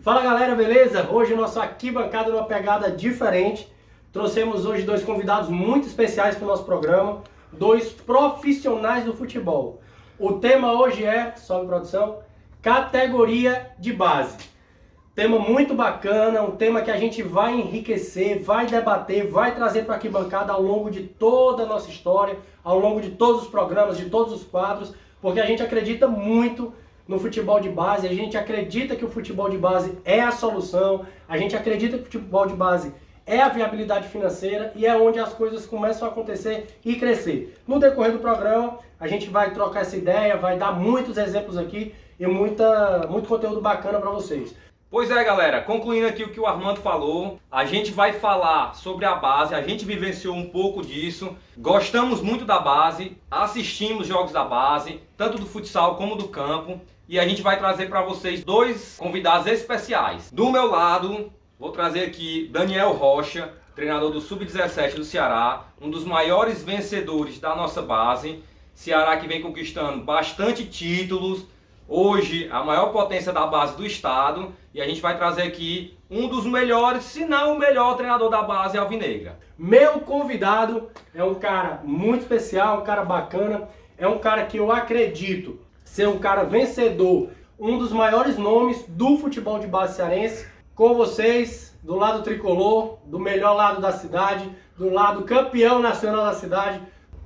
Fala galera, beleza? Hoje nossa arquibancada numa pegada diferente. Trouxemos hoje dois convidados muito especiais para o nosso programa, dois profissionais do futebol. O tema hoje é, sobe produção, categoria de base. Tema muito bacana, um tema que a gente vai enriquecer, vai debater, vai trazer para a arquibancada ao longo de toda a nossa história, ao longo de todos os programas, de todos os quadros, porque a gente acredita muito no futebol de base, a gente acredita que o futebol de base é a solução, a gente acredita que o futebol de base é a viabilidade financeira e é onde as coisas começam a acontecer e crescer. No decorrer do programa, a gente vai trocar essa ideia, vai dar muitos exemplos aqui e muito conteúdo bacana para vocês. Pois é, galera, concluindo aqui o que o Armando falou, a gente vai falar sobre a base, a gente vivenciou um pouco disso, gostamos muito da base, assistimos jogos da base, tanto do futsal como do campo, e a gente vai trazer para vocês dois convidados especiais. Do meu lado, vou trazer aqui Daniel Rocha, treinador do Sub-17 do Ceará, um dos maiores vencedores da nossa base, Ceará que vem conquistando bastante títulos, hoje a maior potência da base do estado, e a gente vai trazer aqui um dos melhores, se não o melhor treinador da base alvinegra. Meu convidado é um cara muito especial, um cara bacana, é um cara que eu acredito ser um cara vencedor, um dos maiores nomes do futebol de base cearense. Com vocês, do lado tricolor, do melhor lado da cidade, do lado campeão nacional da cidade.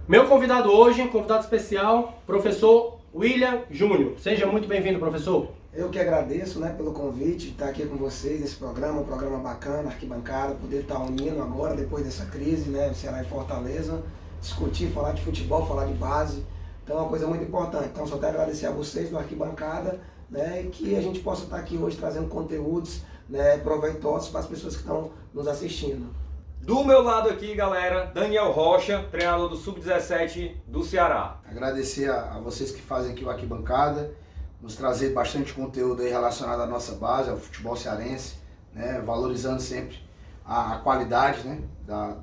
Meu convidado hoje, convidado especial, professor William Júnior. Seja muito bem-vindo, professor. Eu que agradeço, pelo convite de estar aqui com vocês nesse programa, um programa bacana, arquibancada, poder estar unindo agora, depois dessa crise, Ceará e Fortaleza, discutir, falar de futebol, falar de base. Então é uma coisa muito importante. Então só quero agradecer a vocês do arquibancada, e que a gente possa estar aqui hoje trazendo conteúdos, proveitosos para as pessoas que estão nos assistindo. Do meu lado aqui, galera, Daniel Rocha, treinador do Sub-17 do Ceará. Agradecer a vocês que fazem aqui o Arquibancada, nos trazer bastante conteúdo aí relacionado à nossa base, ao futebol cearense, valorizando sempre a qualidade,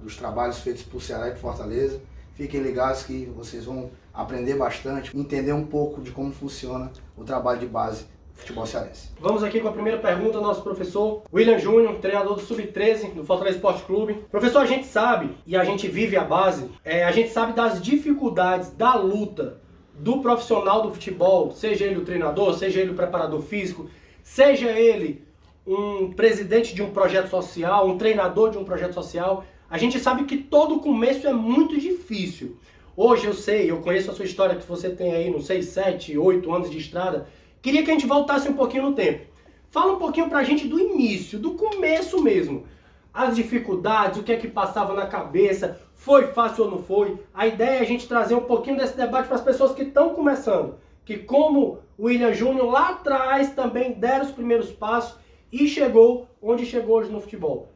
dos trabalhos feitos por Ceará e por Fortaleza. Fiquem ligados que vocês vão aprender bastante, entender um pouco de como funciona o trabalho de base do futebol cearense. Vamos aqui com a primeira pergunta do nosso professor William Júnior, treinador do Sub-13 do Fortaleza Esporte Clube. Professor, a gente sabe, e a gente vive a base, a gente sabe das dificuldades da luta do profissional do futebol, seja ele o treinador, seja ele o preparador físico, seja ele um presidente de um projeto social, um treinador de um projeto social. A gente sabe que todo começo é muito difícil. Hoje eu conheço a sua história que você tem aí, não sei, 7, 8 anos de estrada. Queria que a gente voltasse um pouquinho no tempo. Fala um pouquinho pra gente do início, do começo mesmo. As dificuldades, o que é que passava na cabeça, foi fácil ou não foi? A ideia é a gente trazer um pouquinho desse debate para as pessoas que estão começando. Que como o William Júnior lá atrás também deram os primeiros passos e chegou onde chegou hoje no futebol.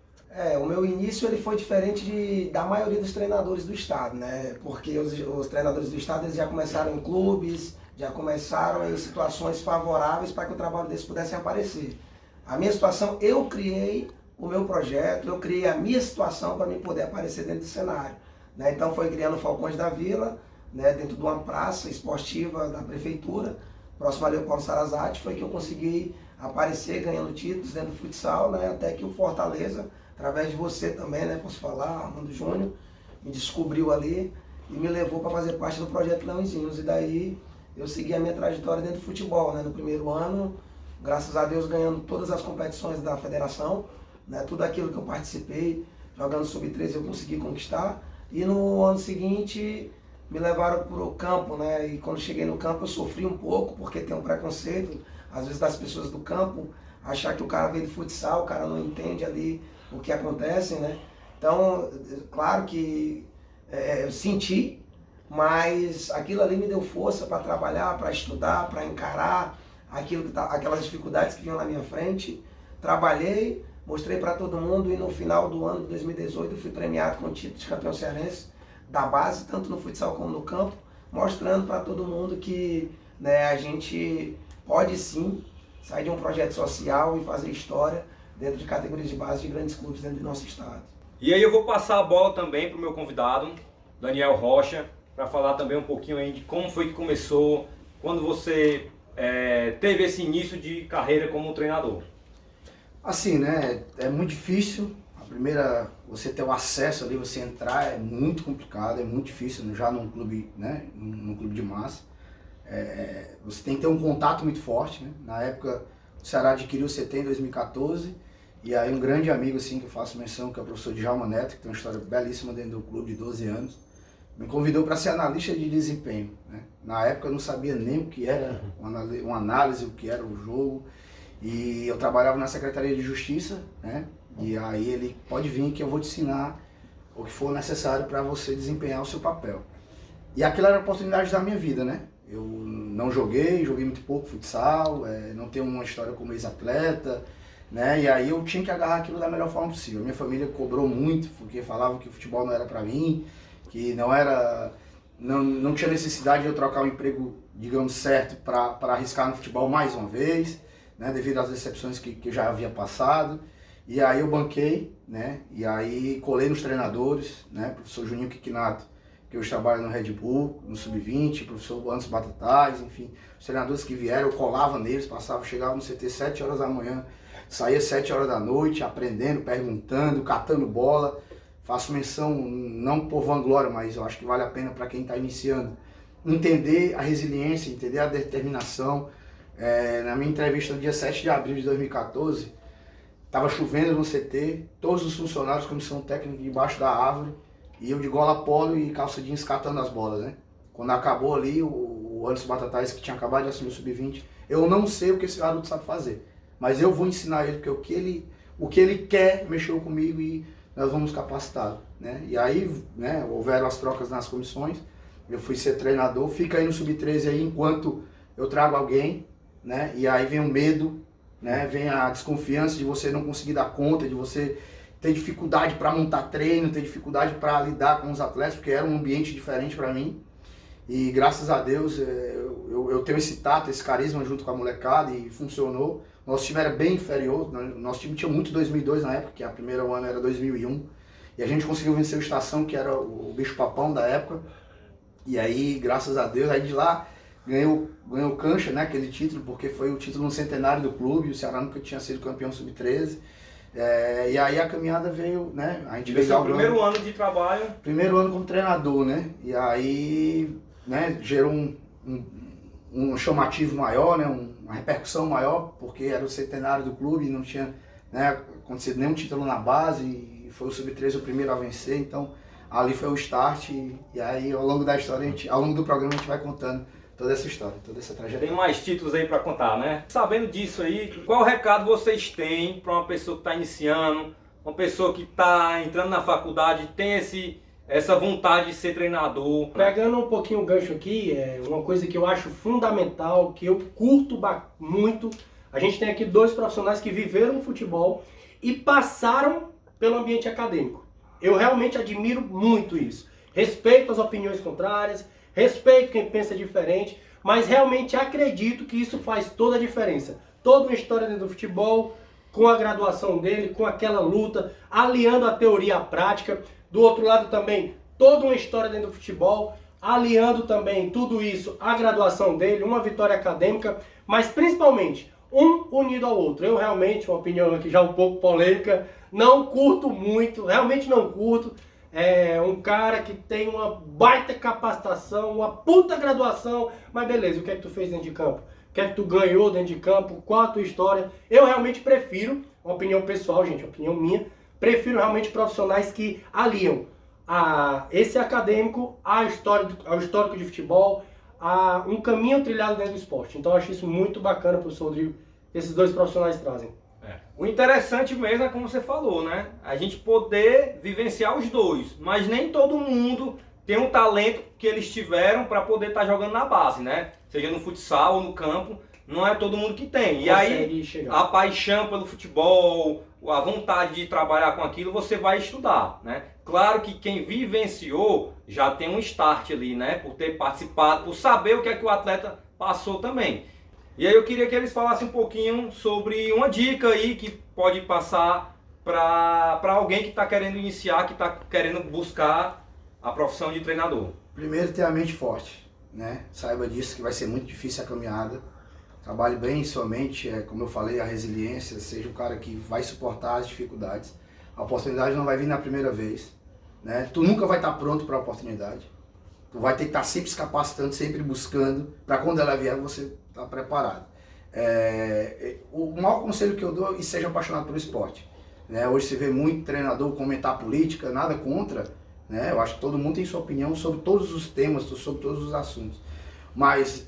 O meu início ele foi diferente da maioria dos treinadores do estado, Porque os treinadores do estado eles já começaram em clubes, já começaram em situações favoráveis para que o trabalho deles pudesse aparecer. A minha situação, eu criei o meu projeto, eu criei a minha situação para mim poder aparecer dentro do cenário. Então foi criando o Falcões da Vila, dentro de uma praça esportiva da prefeitura, próximo ali ao Paulo Sarazate, foi que eu consegui aparecer ganhando títulos dentro do futsal, até que o Fortaleza, através de você também, posso falar, Armando Júnior, me descobriu ali e me levou para fazer parte do projeto Leõezinhos. E daí eu segui a minha trajetória dentro do futebol, No primeiro ano, graças a Deus, ganhando todas as competições da federação, tudo aquilo que eu participei, jogando sub-13 eu consegui conquistar. E no ano seguinte me levaram para o campo, E quando cheguei no campo eu sofri um pouco, porque tem um preconceito, às vezes, das pessoas do campo, achar que o cara veio de futsal, o cara não entende ali o que acontece, Então, claro que eu senti, mas aquilo ali me deu força para trabalhar, para estudar, para encarar aquelas dificuldades que vinham na minha frente. Trabalhei, mostrei para todo mundo e no final do ano de 2018 eu fui premiado com o título de campeão cearense da base, tanto no futsal como no campo, mostrando para todo mundo que a gente pode sim sair de um projeto social e fazer história dentro de categorias de base de grandes clubes dentro do nosso estado. E aí eu vou passar a bola também para o meu convidado, Daniel Rocha, para falar também um pouquinho aí de como foi que começou, quando você teve esse início de carreira como treinador. Assim, né? É muito difícil. A primeira, você ter o acesso ali, você entrar é muito complicado, é muito difícil, já num clube, né? Num clube de massa. Você tem que ter um contato muito forte, né? Na época, o Ceará adquiriu o CT em 2014, e aí um grande amigo, assim, que eu faço menção, que é o professor Djalma Neto, que tem uma história belíssima dentro do clube de 12 anos, me convidou para ser analista de desempenho, né? Na época eu não sabia nem o que era uma análise, o que era o jogo, e eu trabalhava na Secretaria de Justiça, né? E aí ele pode vir que eu vou te ensinar o que for necessário para você desempenhar o seu papel. E aquilo era a oportunidade da minha vida, né? Eu não joguei muito pouco futsal, não tenho uma história como ex-atleta, né? E aí eu tinha que agarrar aquilo da melhor forma possível. Minha família cobrou muito, porque falavam que o futebol não era para mim, que não tinha necessidade de eu trocar o emprego, digamos, certo para arriscar no futebol mais uma vez, né? Devido às decepções que eu já havia passado. E aí eu banquei, né? E aí colei nos treinadores, né? Professor Juninho Kikinato, que hoje trabalha no Red Bull, no Sub-20, professor Anderson Batatais, enfim, os treinadores que vieram, eu colava neles, chegava no CT 7 horas da manhã, saía 7 horas da noite, aprendendo, perguntando, catando bola. Faço menção, não por vanglória, mas eu acho que vale a pena para quem está iniciando, entender a resiliência, entender a determinação. Na minha entrevista no dia 7 de abril de 2014, estava chovendo no CT, todos os funcionários, comissão técnica, debaixo da árvore, e eu de gola polo e calça jeans catando as bolas, né? Quando acabou ali, o Anderson Batatais, que tinha acabado de assumir o Sub-20, eu não sei o que esse garoto sabe fazer, mas eu vou ensinar ele, porque o que ele quer mexeu comigo e nós vamos capacitá-lo, né? E aí, né, houveram as trocas nas comissões, eu fui ser treinador, fica aí no Sub-13 aí enquanto eu trago alguém, né? E aí vem o medo, né? Vem a desconfiança de você não conseguir dar conta, de você ter dificuldade para montar treino, ter dificuldade para lidar com os atletas, porque era um ambiente diferente para mim. E graças a Deus eu tenho esse tato, esse carisma junto com a molecada e funcionou. Nosso time era bem inferior, nosso time tinha muito 2002 na época, que a primeira ano era 2001. E a gente conseguiu vencer o Estação, que era o bicho papão da época. E aí, graças a Deus, aí de lá ganhou cancha, né, aquele título, porque foi o título no centenário do clube, o Ceará nunca tinha sido campeão sub-13. E aí a caminhada veio, né? A gente veio o primeiro ano de trabalho. Primeiro ano como treinador, né? E aí, né, gerou um chamativo maior, né? Uma repercussão maior, porque era o centenário do clube e não tinha, né, acontecido nenhum título na base, e foi o Sub-13 o primeiro a vencer, então ali foi o start, e aí ao longo da história, ao longo do programa a gente vai contando toda essa história, toda essa trajetória. Tem mais títulos aí para contar, né? Sabendo disso aí, qual recado vocês têm para uma pessoa que está iniciando, uma pessoa que está entrando na faculdade, tem essa vontade de ser treinador? Pegando um pouquinho o gancho aqui, uma coisa que eu acho fundamental, que eu curto muito, a gente tem aqui dois profissionais que viveram o futebol e passaram pelo ambiente acadêmico. Eu realmente admiro muito isso. Respeito as opiniões contrárias, respeito quem pensa diferente, mas realmente acredito que isso faz toda a diferença. Toda uma história dentro do futebol, com a graduação dele, com aquela luta, aliando a teoria à prática. Do outro lado também, toda uma história dentro do futebol, aliando também tudo isso à graduação dele, uma vitória acadêmica, mas principalmente um unido ao outro. Eu realmente, uma opinião aqui já um pouco polêmica, não curto muito, realmente não curto. É um cara que tem uma baita capacitação, uma puta graduação, mas beleza, o que é que tu fez dentro de campo? O que é que tu ganhou dentro de campo? Qual a tua história? Eu realmente prefiro, uma opinião pessoal, gente, opinião minha, prefiro realmente profissionais que aliam esse acadêmico ao histórico de futebol, a um caminho trilhado dentro do esporte. Então eu acho isso muito bacana, professor Rodrigo, que esses dois profissionais trazem. O interessante mesmo é como você falou, né? A gente poder vivenciar os dois, mas nem todo mundo tem um talento que eles tiveram para poder estar jogando na base, né? Seja no futsal ou no campo, não é todo mundo que tem. E aí, a paixão pelo futebol, a vontade de trabalhar com aquilo, você vai estudar, né? Claro que quem vivenciou já tem um start ali, né? Por ter participado, por saber o que é que o atleta passou também. E aí eu queria que eles falassem um pouquinho sobre uma dica aí que pode passar para alguém que está querendo iniciar, que está querendo buscar a profissão de treinador. Primeiro, ter a mente forte, né? Saiba disso, que vai ser muito difícil a caminhada. Trabalhe bem sua mente, como eu falei, a resiliência, seja um cara que vai suportar as dificuldades. A oportunidade não vai vir na primeira vez, né? Tu nunca vai estar pronto para a oportunidade. Tu vai ter que estar sempre se capacitando, sempre buscando, para quando ela vier você estar preparado. O maior conselho que eu dou é seja apaixonado pelo esporte. Né? Hoje você vê muito treinador comentar política, nada contra. Né? Eu acho que todo mundo tem sua opinião sobre todos os temas, sobre todos os assuntos. Mas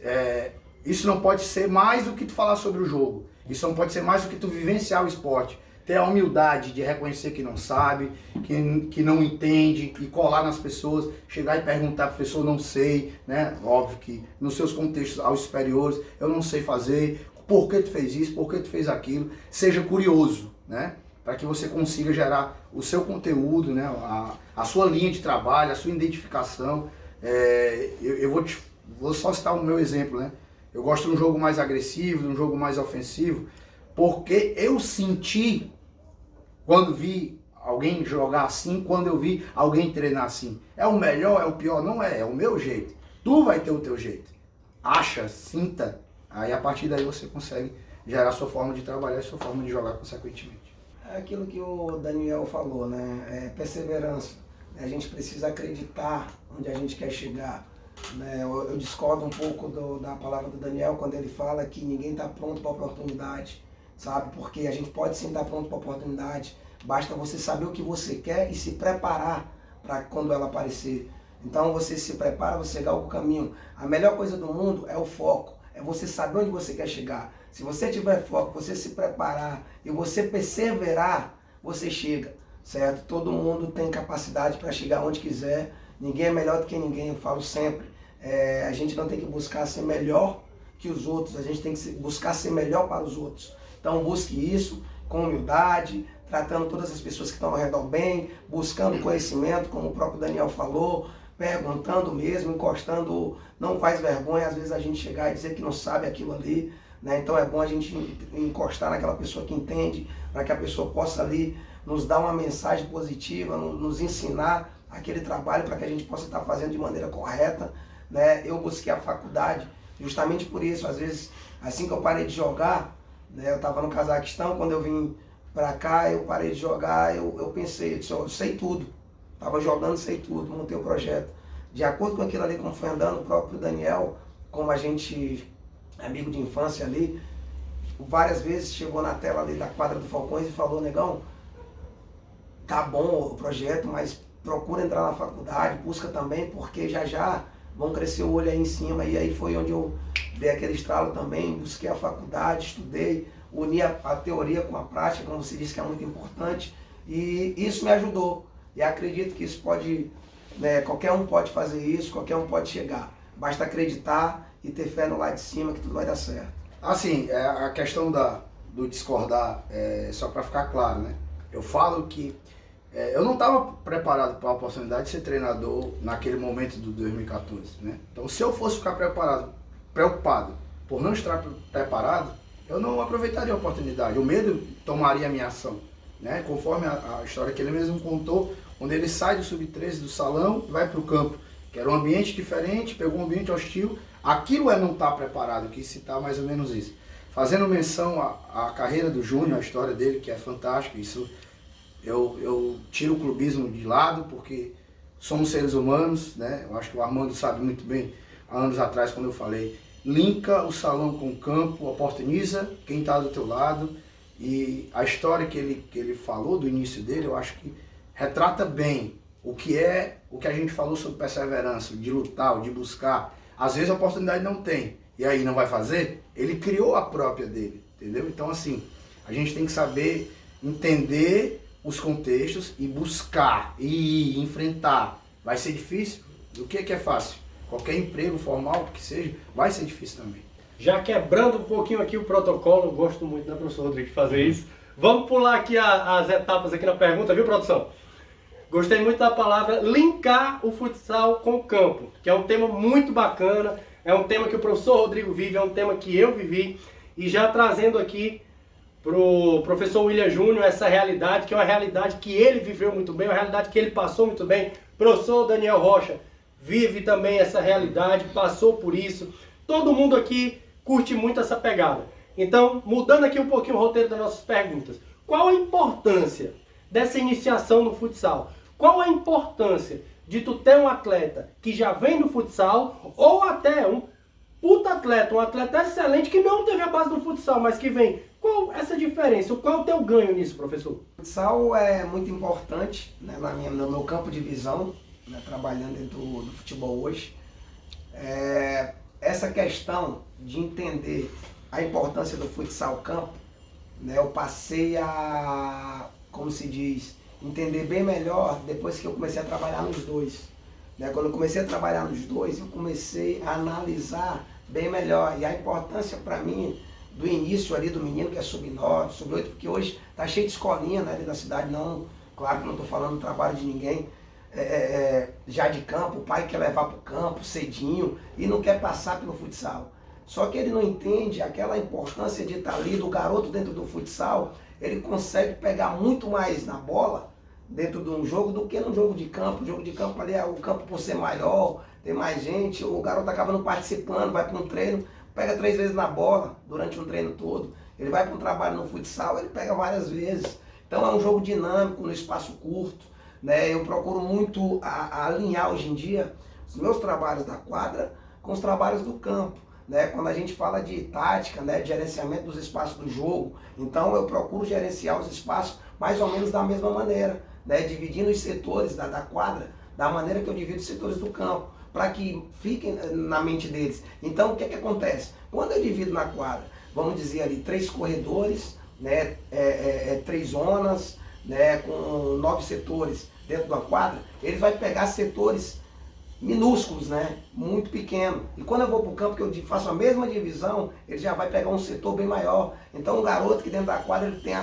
isso não pode ser mais do que tu falar sobre o jogo. Isso não pode ser mais do que tu vivenciar o esporte. Ter a humildade de reconhecer que não sabe, que não entende, e colar nas pessoas, chegar e perguntar, professor, não sei, né? Óbvio que nos seus contextos aos superiores, eu não sei fazer, por que tu fez isso, por que tu fez aquilo. Seja curioso, né? Para que você consiga gerar o seu conteúdo, né? A sua linha de trabalho, a sua identificação. Vou só citar o meu exemplo, né? Eu gosto de um jogo mais agressivo, de um jogo mais ofensivo, porque eu senti quando vi alguém jogar assim, quando eu vi alguém treinar assim. É o melhor, é o pior? Não é o meu jeito. Tu vai ter o teu jeito. Acha, sinta, aí a partir daí você consegue gerar a sua forma de trabalhar e a sua forma de jogar consequentemente. É aquilo que o Daniel falou, né? Perseverança. A gente precisa acreditar onde a gente quer chegar. Né? Eu discordo um pouco da palavra do Daniel quando ele fala que ninguém está pronto para a oportunidade, sabe? Porque a gente pode sim estar pronto para a oportunidade, basta você saber o que você quer e se preparar para quando ela aparecer. Então você se prepara, você segue o caminho. A melhor coisa do mundo é o foco, é você saber onde você quer chegar. Se você tiver foco, você se preparar e você perseverar, você chega, certo? Todo mundo tem capacidade para chegar onde quiser. Ninguém é melhor do que ninguém, eu falo sempre. A gente não tem que buscar ser melhor que os outros, a gente tem que buscar ser melhor para os outros. Então busque isso com humildade, tratando todas as pessoas que estão ao redor bem, buscando conhecimento, como o próprio Daniel falou, perguntando mesmo, encostando, não faz vergonha às vezes a gente chegar e dizer que não sabe aquilo ali. Né? Então é bom a gente encostar naquela pessoa que entende, para que a pessoa possa ali nos dar uma mensagem positiva, nos ensinar aquele trabalho para que a gente possa estar fazendo de maneira correta. Né? Eu busquei a faculdade justamente por isso. Às vezes, assim que eu parei de jogar, né, eu estava no Cazaquistão, quando eu vim para cá, eu parei de jogar, eu pensei, eu sei tudo. Estava jogando, sei tudo, montei o projeto. De acordo com aquilo ali, como foi andando, o próprio Daniel, como a gente, amigo de infância ali, várias vezes chegou na tela ali da quadra do Falcões e falou, negão, tá bom o projeto, mas procura entrar na faculdade, busca também, porque já vão crescer o olho aí em cima. E aí foi onde eu dei aquele estralo também, busquei a faculdade, estudei, uni a teoria com a prática, como você disse que é muito importante, e isso me ajudou. E acredito que isso pode, né, qualquer um pode fazer isso, qualquer um pode chegar. Basta acreditar e ter fé no lá de cima que tudo vai dar certo. Assim, a questão do discordar, só para ficar claro, né? Eu falo que eu não estava preparado para a oportunidade de ser treinador naquele momento do 2014, né? Então, se eu fosse ficar preocupado por não estar preparado, eu não aproveitaria a oportunidade. O medo tomaria a minha ação, né? Conforme a história que ele mesmo contou, onde ele sai do sub-13 do salão e vai para o campo, que era um ambiente diferente, pegou um ambiente hostil. Aquilo é não estar preparado, quis citar mais ou menos isso. Fazendo menção à carreira do Júnior, a história dele, que é fantástica, isso eu tiro o clubismo de lado, porque somos seres humanos, né? Eu acho que o Armando sabe muito bem, há anos atrás, quando eu falei, linka o salão com o campo, oportuniza quem está do teu lado, e a história que ele falou do início dele, eu acho que retrata bem o que a gente falou sobre perseverança, de lutar, de buscar. Às vezes a oportunidade não tem, e aí não vai fazer, ele criou a própria dele, entendeu? Então assim, a gente tem que saber entender os contextos e buscar, e enfrentar. Vai ser difícil? O que é fácil? Qualquer emprego formal que seja, vai ser difícil também. Já quebrando um pouquinho aqui o protocolo, eu gosto muito, né, professor Rodrigo, de fazer isso. Vamos pular aqui as etapas aqui na pergunta, viu, produção? Gostei muito da palavra linkar o futsal com o campo, que é um tema muito bacana, é um tema que o professor Rodrigo vive, é um tema que eu vivi, e já trazendo aqui pro professor William Júnior essa realidade, que é uma realidade que ele viveu muito bem, uma realidade que ele passou muito bem. Professor Daniel Rocha vive também essa realidade, passou por isso. Todo mundo aqui curte muito essa pegada. Então, mudando aqui um pouquinho o roteiro das nossas perguntas. Qual a importância dessa iniciação no futsal? Qual a importância de tu ter um atleta que já vem do futsal ou até um puta atleta, um atleta excelente que não teve a base do futsal, mas que vem? Qual essa diferença? Qual é o teu ganho nisso, professor? O futsal é muito importante, né, no meu campo de visão, né, trabalhando dentro do futebol hoje. Essa questão de entender a importância do futsal campo, né, eu passei a, como se diz, entender bem melhor depois que eu comecei a trabalhar nos dois. Né, quando eu comecei a trabalhar nos dois, eu comecei a analisar bem melhor. E a importância para mim do início ali do menino que é sub-9, sub-8, porque hoje tá cheio de escolinha, né, ali na cidade, não, claro que não estou falando do trabalho de ninguém, já de campo, o pai quer levar para o campo cedinho e não quer passar pelo futsal. Só que ele não entende aquela importância de estar ali do garoto dentro do futsal, ele consegue pegar muito mais na bola dentro de um jogo do que num jogo de campo. O jogo de campo ali, o campo por ser maior, tem mais gente, o garoto acaba não participando, vai para um treino, pega 3 vezes na bola durante um treino todo. Ele vai para um trabalho no futsal, ele pega várias vezes. Então é um jogo dinâmico, no espaço curto. Né? Eu procuro muito alinhar hoje em dia os meus trabalhos da quadra com os trabalhos do campo. Né? Quando a gente fala de tática, né, de gerenciamento dos espaços do jogo, então eu procuro gerenciar os espaços mais ou menos da mesma maneira, né? Dividindo os setores da quadra da maneira que eu divido os setores do campo, para que fiquem na mente deles. Então o que acontece? Quando eu divido na quadra, vamos dizer ali, 3 corredores, né, 3 zonas, né, com 9 setores dentro da quadra, eles vão pegar setores minúsculos, né, muito pequeno. E quando eu vou para o campo, que eu faço a mesma divisão, ele já vai pegar um setor bem maior. Então o garoto que dentro da quadra ele tem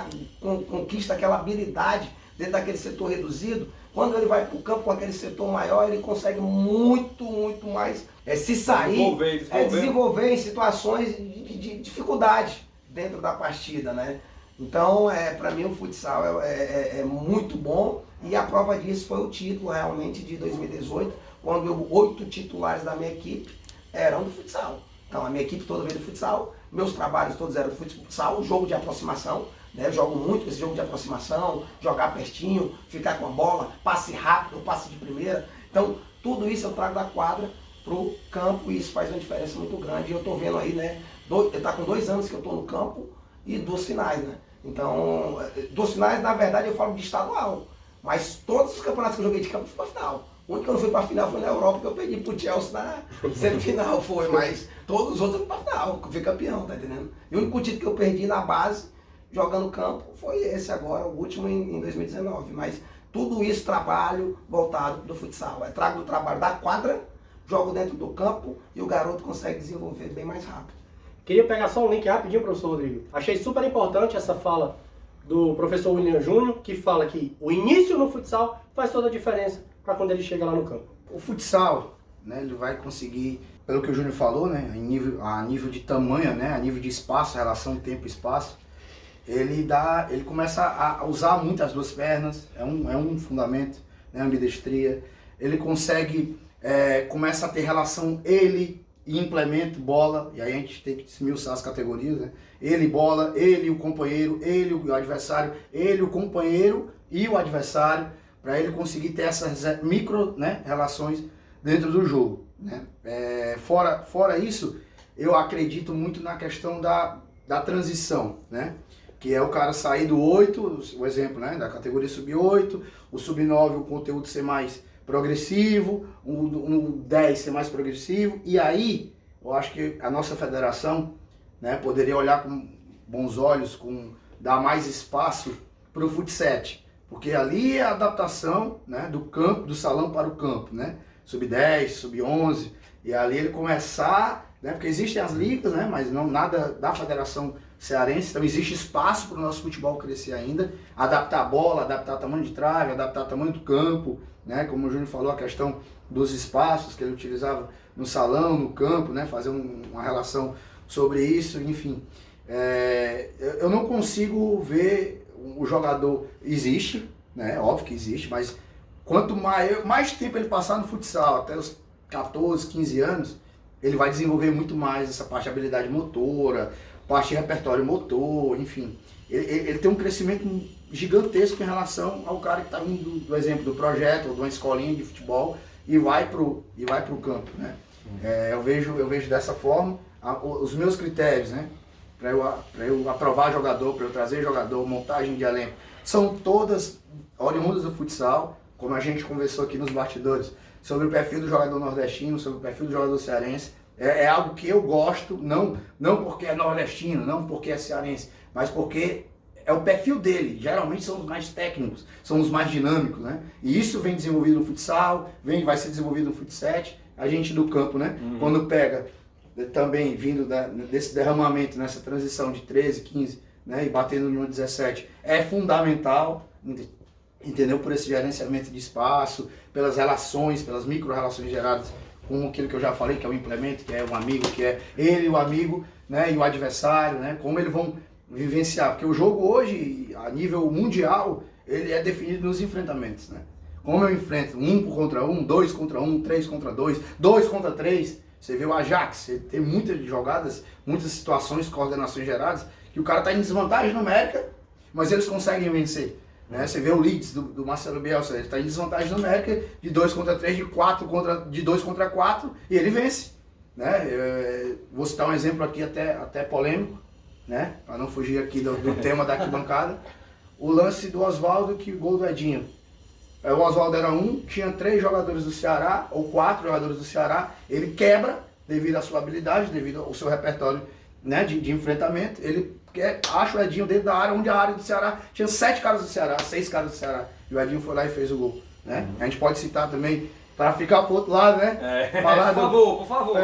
conquista aquela habilidade dentro daquele setor reduzido. Quando ele vai para o campo com aquele setor maior, ele consegue muito mais se sair, desenvolver em situações de dificuldade dentro da partida, né? Então, para mim o futsal é muito bom, e a prova disso foi o título realmente de 2018, quando 8 titulares da minha equipe eram do futsal. Então a minha equipe toda veio do futsal, meus trabalhos todos eram do futsal, jogo de aproximação, né? Eu jogo muito esse jogo de aproximação, jogar pertinho, ficar com a bola, passe rápido, passe de primeira. Então tudo isso eu trago da quadra pro campo, e isso faz uma diferença muito grande. E eu tô vendo aí, né, tá com 2 anos que eu tô no campo e 2 finais, né? Então, 2 finais, na verdade, eu falo de estadual, mas todos os campeonatos que eu joguei de campo foi pra final. O único que eu não fui pra final foi na Europa, que eu perdi pro Chelsea na semifinal, foi, mas todos os outros eu fui pra final, que eu fui campeão, tá entendendo? E o único título que eu perdi na base, jogando campo, foi esse agora, o último em 2019. Mas tudo isso, trabalho voltado do futsal. Eu trago do trabalho da quadra, jogo dentro do campo e o garoto consegue desenvolver bem mais rápido. Queria pegar só um link rapidinho, professor Rodrigo. Achei super importante essa fala do professor William Júnior, que fala que o início no futsal faz toda a diferença para quando ele chega lá no campo. O futsal, né, ele vai conseguir, pelo que o Júnior falou, né, a nível de tamanho, né, a nível de espaço, a relação tempo-espaço, ele começa a usar muito as 2 pernas, é um fundamento, né, ambidestria. Ele consegue, começa a ter relação ele e implemento, bola, e aí a gente tem que esmiuçar as categorias, né? Ele, bola, ele, o companheiro, ele, o adversário, ele, o companheiro e o adversário, para ele conseguir ter essas micro, né, relações dentro do jogo, né? Fora isso, eu acredito muito na questão da transição, né? Que é o cara sair do 8, o exemplo, né, da categoria sub-8, o sub-9, o conteúdo ser mais progressivo, o 10 ser mais progressivo, e aí eu acho que a nossa federação, né, poderia olhar com bons olhos, dar mais espaço para o futsal, porque ali é a adaptação, né, do campo, do salão para o campo, né, sub-10, sub-11, e ali ele começar, né, porque existem as ligas, né, mas não nada da federação cearense, então existe espaço para o nosso futebol crescer ainda, adaptar a bola, adaptar o tamanho de trave, adaptar o tamanho do campo, né, como o Júnior falou, a questão dos espaços que ele utilizava no salão, no campo, né, fazer uma relação sobre isso, enfim. Eu não consigo ver o jogador, existe, né, óbvio que existe, mas quanto mais tempo ele passar no futsal, até os 14, 15 anos, ele vai desenvolver muito mais essa parte de habilidade motora, parte de repertório motor, enfim. Ele tem um crescimento gigantesco em relação ao cara que está vindo do exemplo do projeto ou de uma escolinha de futebol e vai pro campo, né? Eu vejo dessa forma. Os meus critérios, né? Para eu aprovar jogador, para eu trazer jogador, montagem de elenco, são todas oriundas do futsal, como a gente conversou aqui nos bastidores, sobre o perfil do jogador nordestino, sobre o perfil do jogador cearense. É algo que eu gosto, não porque é nordestino, não porque é cearense, mas porque é o perfil dele. Geralmente são os mais técnicos, são os mais dinâmicos, né? E isso vem desenvolvido no futsal, vai ser desenvolvido no futsal, a gente do campo, né? Quando pega também vindo desse derramamento, nessa transição de 13, 15, né, e batendo no 17, é fundamental, entendeu? Por esse gerenciamento de espaço, pelas relações, pelas micro-relações geradas com aquilo que eu já falei, que é o implemento, que é um amigo, que é ele, o amigo, né, e o adversário, né, como eles vão vivenciar, porque o jogo hoje, a nível mundial, ele é definido nos enfrentamentos, né? Como eu enfrento 1 contra 1, 2 contra 1, 3 contra 2, 2 contra 3, você vê o Ajax, ele tem muitas jogadas, muitas situações, coordenações geradas, que o cara está em desvantagem numérica, mas eles conseguem vencer. Né? Você vê o Leeds do Marcelo Bielsa, ele está em desvantagem numérica de 2 contra 3, de 2 contra 4, e ele vence. Né? Vou citar um exemplo aqui até polêmico, né? Para não fugir aqui do tema da arquibancada. O lance do Oswaldo, que o gol do Edinho. O Oswaldo era tinha 3 jogadores do Ceará, ou 4 jogadores do Ceará, ele quebra, devido à sua habilidade, devido ao seu repertório, né, de enfrentamento, ele acha o Edinho dentro da área, onde a área do Ceará tinha 7 caras do Ceará, 6 caras do Ceará, e o Edinho foi lá e fez o gol. Né? A gente pode citar também, para ficar pro outro lado, né? Falar por favor.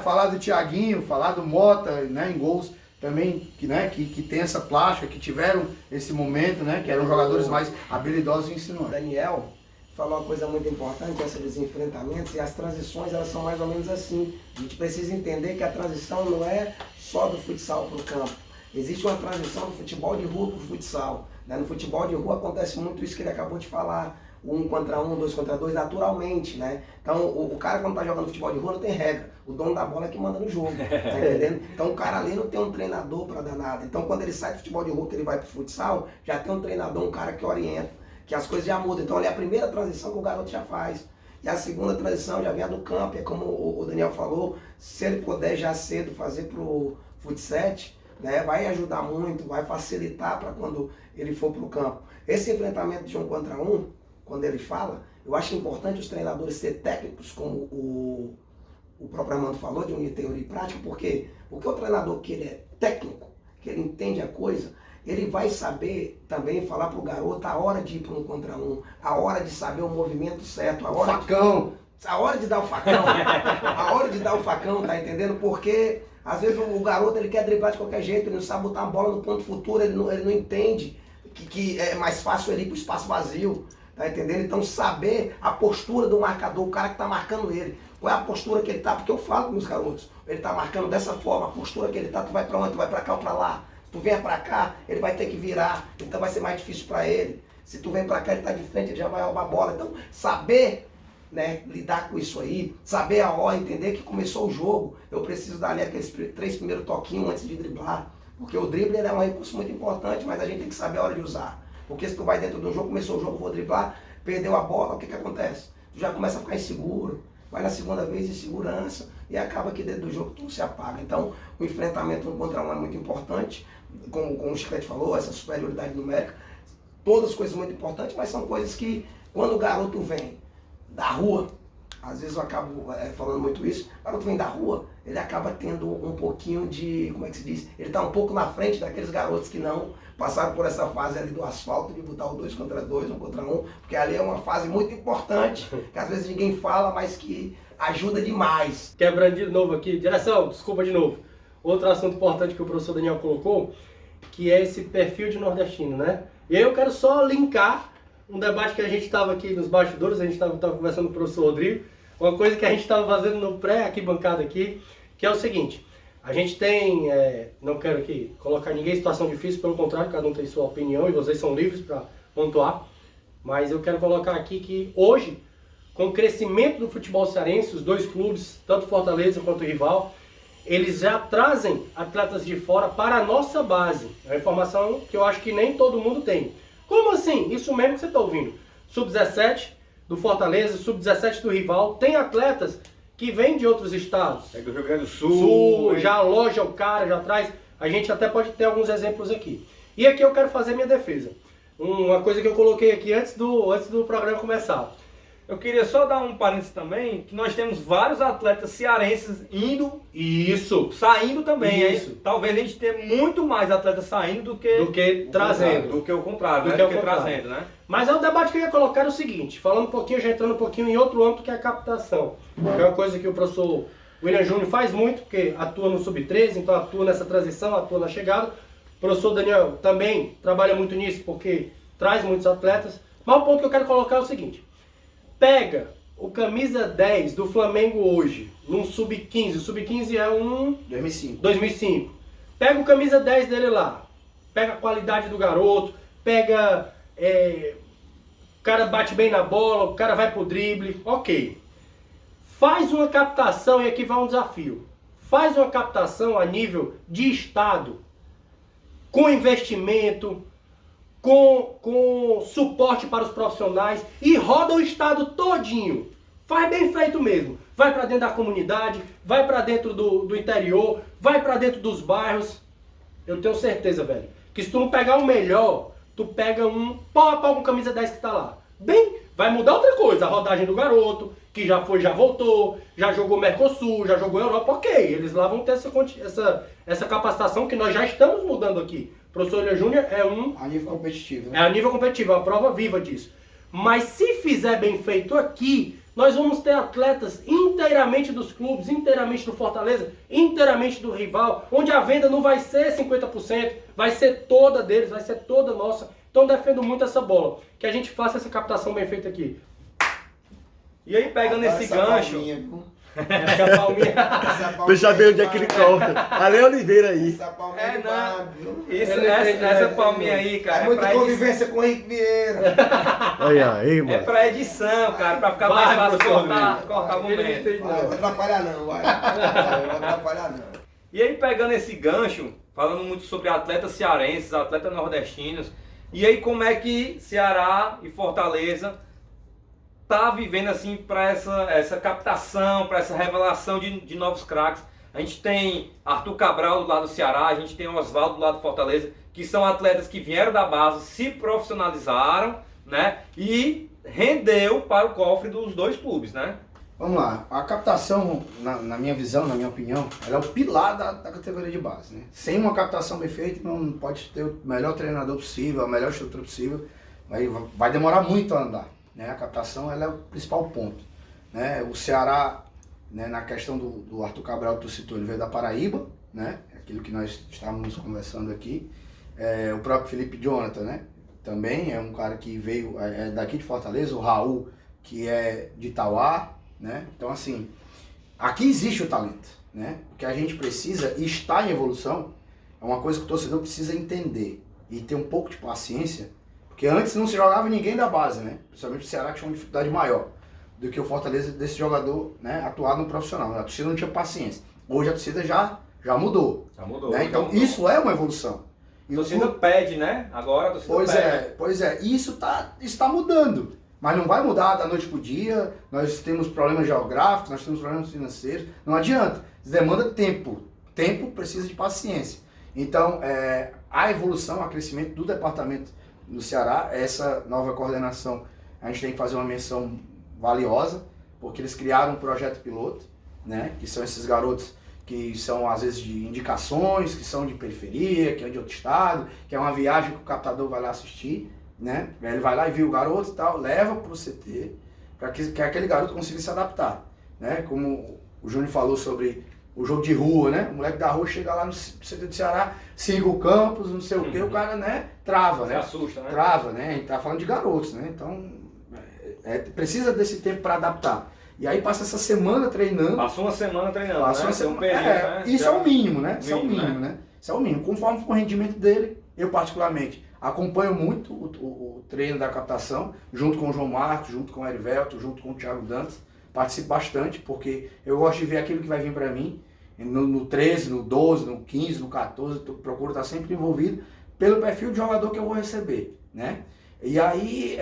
Falar do Thiaguinho, falar do Mota, né, em gols também, que tem essa plástica, que tiveram esse momento, né, que eram jogadores mais habilidosos em ensinar. Daniel falou uma coisa muito importante, essa dos enfrentamentos, e as transições, elas são mais ou menos assim. A gente precisa entender que a transição não é só do futsal para o campo. Existe uma transição do futebol de rua para o futsal. Né? No futebol de rua acontece muito isso que ele acabou de falar. 1 contra 1, 2 contra 2, naturalmente, né? Então, o cara quando tá jogando futebol de rua não tem regra. O dono da bola é que manda no jogo, tá entendendo? Então, o cara ali não tem um treinador para dar nada. Então, quando ele sai do futebol de rua, que ele vai pro futsal, já tem um treinador, um cara que orienta, que as coisas já mudam. Então, ali é a primeira transição que o garoto já faz. E a segunda transição já vem a do campo, é como o Daniel falou, se ele puder já cedo fazer pro futsal, né, vai ajudar muito, vai facilitar para quando ele for pro campo. Esse enfrentamento de 1 contra 1, quando ele fala, eu acho importante os treinadores ser técnicos, como o próprio Armando falou, de unir teoria e prática, porque o treinador que ele é técnico, que ele entende a coisa, ele vai saber também falar para o garoto a hora de ir para 1 contra 1, a hora de saber o movimento certo, a hora de dar o facão, a hora de dar o facão, tá entendendo? Porque às vezes o garoto ele quer driblar de qualquer jeito, ele não sabe botar a bola no ponto futuro, ele não entende que é mais fácil ele ir para o espaço vazio. Tá entendendo? Então saber a postura do marcador, o cara que está marcando ele. Qual é a postura que ele está? Porque eu falo com meus garotos, ele está marcando dessa forma, a postura que ele está, tu vai para onde? Tu vai para cá ou para lá? Se tu vier para cá, ele vai ter que virar, então vai ser mais difícil para ele. Se tu vem para cá, ele está de frente, ele já vai roubar a bola. Então saber, né, lidar com isso aí, saber a hora, entender que começou o jogo, eu preciso dar ali aqueles 3 primeiros toquinhos antes de driblar. Porque o drible é um recurso muito importante, mas a gente tem que saber a hora de usar. Porque se tu vai dentro do jogo, começou o jogo, vou driblar, perdeu a bola, o que acontece? Tu já começa a ficar inseguro, vai na segunda vez em segurança e acaba que dentro do jogo tudo se apaga. Então, o enfrentamento 1 contra 1 é muito importante, como o Chiclete falou, essa superioridade numérica, todas coisas muito importantes, mas são coisas que, quando o garoto vem da rua, às vezes eu acabo falando muito isso, o garoto vem da rua, ele acaba tendo um pouquinho de, como é que se diz? Ele está um pouco na frente daqueles garotos que não passaram por essa fase ali do asfalto, de botar o 2 contra 2, 1 contra 1, porque ali é uma fase muito importante, que às vezes ninguém fala, mas que ajuda demais. Quebrando de novo aqui, direção, desculpa de novo. Outro assunto importante que o professor Daniel colocou, que é esse perfil de nordestino, né? E aí eu quero só linkar um debate que a gente estava aqui nos bastidores, a gente estava conversando com o professor Rodrigo, uma coisa que a gente estava fazendo no pré-arquibancada aqui, que é o seguinte, a gente tem, não quero aqui colocar ninguém em situação difícil, pelo contrário, cada um tem sua opinião e vocês são livres para pontuar, mas eu quero colocar aqui que hoje, com o crescimento do futebol cearense, os dois clubes, tanto Fortaleza quanto o rival, eles já trazem atletas de fora para a nossa base. É uma informação que eu acho que nem todo mundo tem. Como assim? Isso mesmo que você está ouvindo. Sub-17 do Fortaleza, Sub-17 do rival, tem atletas que vêm de outros estados. É do Rio Grande do Sul. Já aloja o cara, já traz. A gente até pode ter alguns exemplos aqui. E aqui eu quero fazer minha defesa. Uma coisa que eu coloquei aqui antes do programa começar. Eu queria só dar um parênteses também, que nós temos vários atletas cearenses indo Isso. saindo também. Isso. Aí, talvez a gente tenha muito mais atletas saindo do que trazendo. Do que o contrário, Do né? que Do o que contrário. trazendo, né? Mas é o debate que eu ia colocar o seguinte, falando um pouquinho, já entrando um pouquinho em outro âmbito que é a captação. Que é uma coisa que o professor William Júnior faz muito, porque atua no Sub-13, então atua nessa transição, atua na chegada. O professor Daniel também trabalha muito nisso, porque traz muitos atletas. Mas o ponto que eu quero colocar é o seguinte. Pega o camisa 10 do Flamengo hoje, num Sub-15. O Sub-15 é um 2005. Pega o camisa 10 dele lá. Pega a qualidade do garoto. Pega... o cara bate bem na bola, o cara vai pro drible. Ok. Faz uma captação, e aqui vai um desafio. Faz uma captação a nível de estado, com investimento, com suporte para os profissionais e roda o estado todinho. Faz bem feito mesmo. Vai para dentro da comunidade, vai para dentro do interior, vai para dentro dos bairros. Eu tenho certeza, velho, que se tu não pegar o melhor, tu pega um pau a pau com camisa 10 que tá lá. Bem, vai mudar outra coisa, a rodagem do garoto, que já foi, já voltou, já jogou Mercosul, já jogou Europa, ok. Eles lá vão ter essa capacitação que nós já estamos mudando aqui. O professor William Júnior é A nível competitivo, né? É a nível competitivo, é uma prova viva disso. Mas se fizer bem feito aqui, nós vamos ter atletas inteiramente dos clubes, inteiramente do Fortaleza, inteiramente do rival, onde a venda não vai ser 50%, vai ser toda deles, vai ser toda nossa. Então defendo muito essa bola, que a gente faça essa captação bem feita aqui. E aí, pegando esse gancho... Acho que a palminha... Veja bem onde é que ele corta. Ale Oliveira aí. Essa palminha É, de não. barba, viu? Essa palminha aí, cara, É muita pra edição. convivência com o Henrique Vieira. Olha aí, É mano. pra edição, cara, pra ficar Vai, mais fácil professor cortar o Ele não momento. entende, Vai, não não. vou atrapalhar não, vai. Não vou atrapalhar não. E aí, pegando esse gancho, falando muito sobre atletas cearenses, atletas nordestinos, e aí como é que Ceará e Fortaleza tá vivendo assim para essa captação, para essa revelação de novos craques. A gente tem Arthur Cabral do lado do Ceará, a gente tem Oswaldo do lado do Fortaleza, que são atletas que vieram da base, se profissionalizaram, né? E rendeu para o cofre dos dois clubes, né? Vamos lá, a captação, na minha visão, na minha opinião, ela é o pilar da categoria de base, né? Sem uma captação bem feita, não pode ter o melhor treinador possível, a melhor estrutura possível, vai demorar muito a andar, né? A captação ela é o principal ponto, né? O Ceará, né, na questão do Arthur Cabral que tu citou, ele veio da Paraíba, né? Aquilo que nós estávamos conversando aqui, o próprio Felipe Jonathan, né? Também é um cara que veio daqui de Fortaleza, o Raul, que é de Itauá, né? Então, assim, aqui existe o talento, né? O que a gente precisa e está em evolução é uma coisa que o torcedor precisa entender e ter um pouco de paciência, porque antes não se jogava ninguém da base, né? Principalmente o Ceará, que tinha uma dificuldade maior do que o Fortaleza desse jogador, né, atuar no profissional. A torcida não tinha paciência. Hoje a torcida já mudou. Já mudou. Né? Então isso é uma evolução. A torcida pede, né? Agora a torcida pede. Pois é. E isso está mudando. Mas não vai mudar da noite pro dia. Nós temos problemas geográficos, nós temos problemas financeiros. Não adianta. Isso demanda tempo. Tempo precisa de paciência. Então, a evolução, o crescimento do departamento do Ceará, essa nova coordenação, a gente tem que fazer uma menção valiosa, porque eles criaram um projeto piloto, né? Que são esses garotos que são às vezes de indicações, que são de periferia, que é de outro estado, que é uma viagem que o captador vai lá assistir, né? Ele vai lá e vê o garoto e tal, leva para o CT, para que aquele garoto consiga se adaptar, né? Como o Júnior falou sobre o jogo de rua, né? O moleque da rua chega lá no CT do Ceará, siga o campus, não sei o que, o cara, né? Trava, Se né? assusta, né? Trava, né? A gente tá falando de garotos, né? Então, precisa desse tempo para adaptar. E aí passa essa semana treinando. Passou uma semana treinando, Passou né? uma semana, Tem um período, né? isso é o mínimo, né? Isso é o Mínimo, mínimo, né? Isso é o mínimo. Conforme for o rendimento dele, eu particularmente acompanho muito o treino da captação, junto com o João Marcos, junto com o Erivelto, junto com o Thiago Dantas. Participo bastante, porque eu gosto de ver aquilo que vai vir para mim, no 13, no 12, no 15, no 14, eu procuro estar sempre envolvido pelo perfil de jogador que eu vou receber, né? E aí,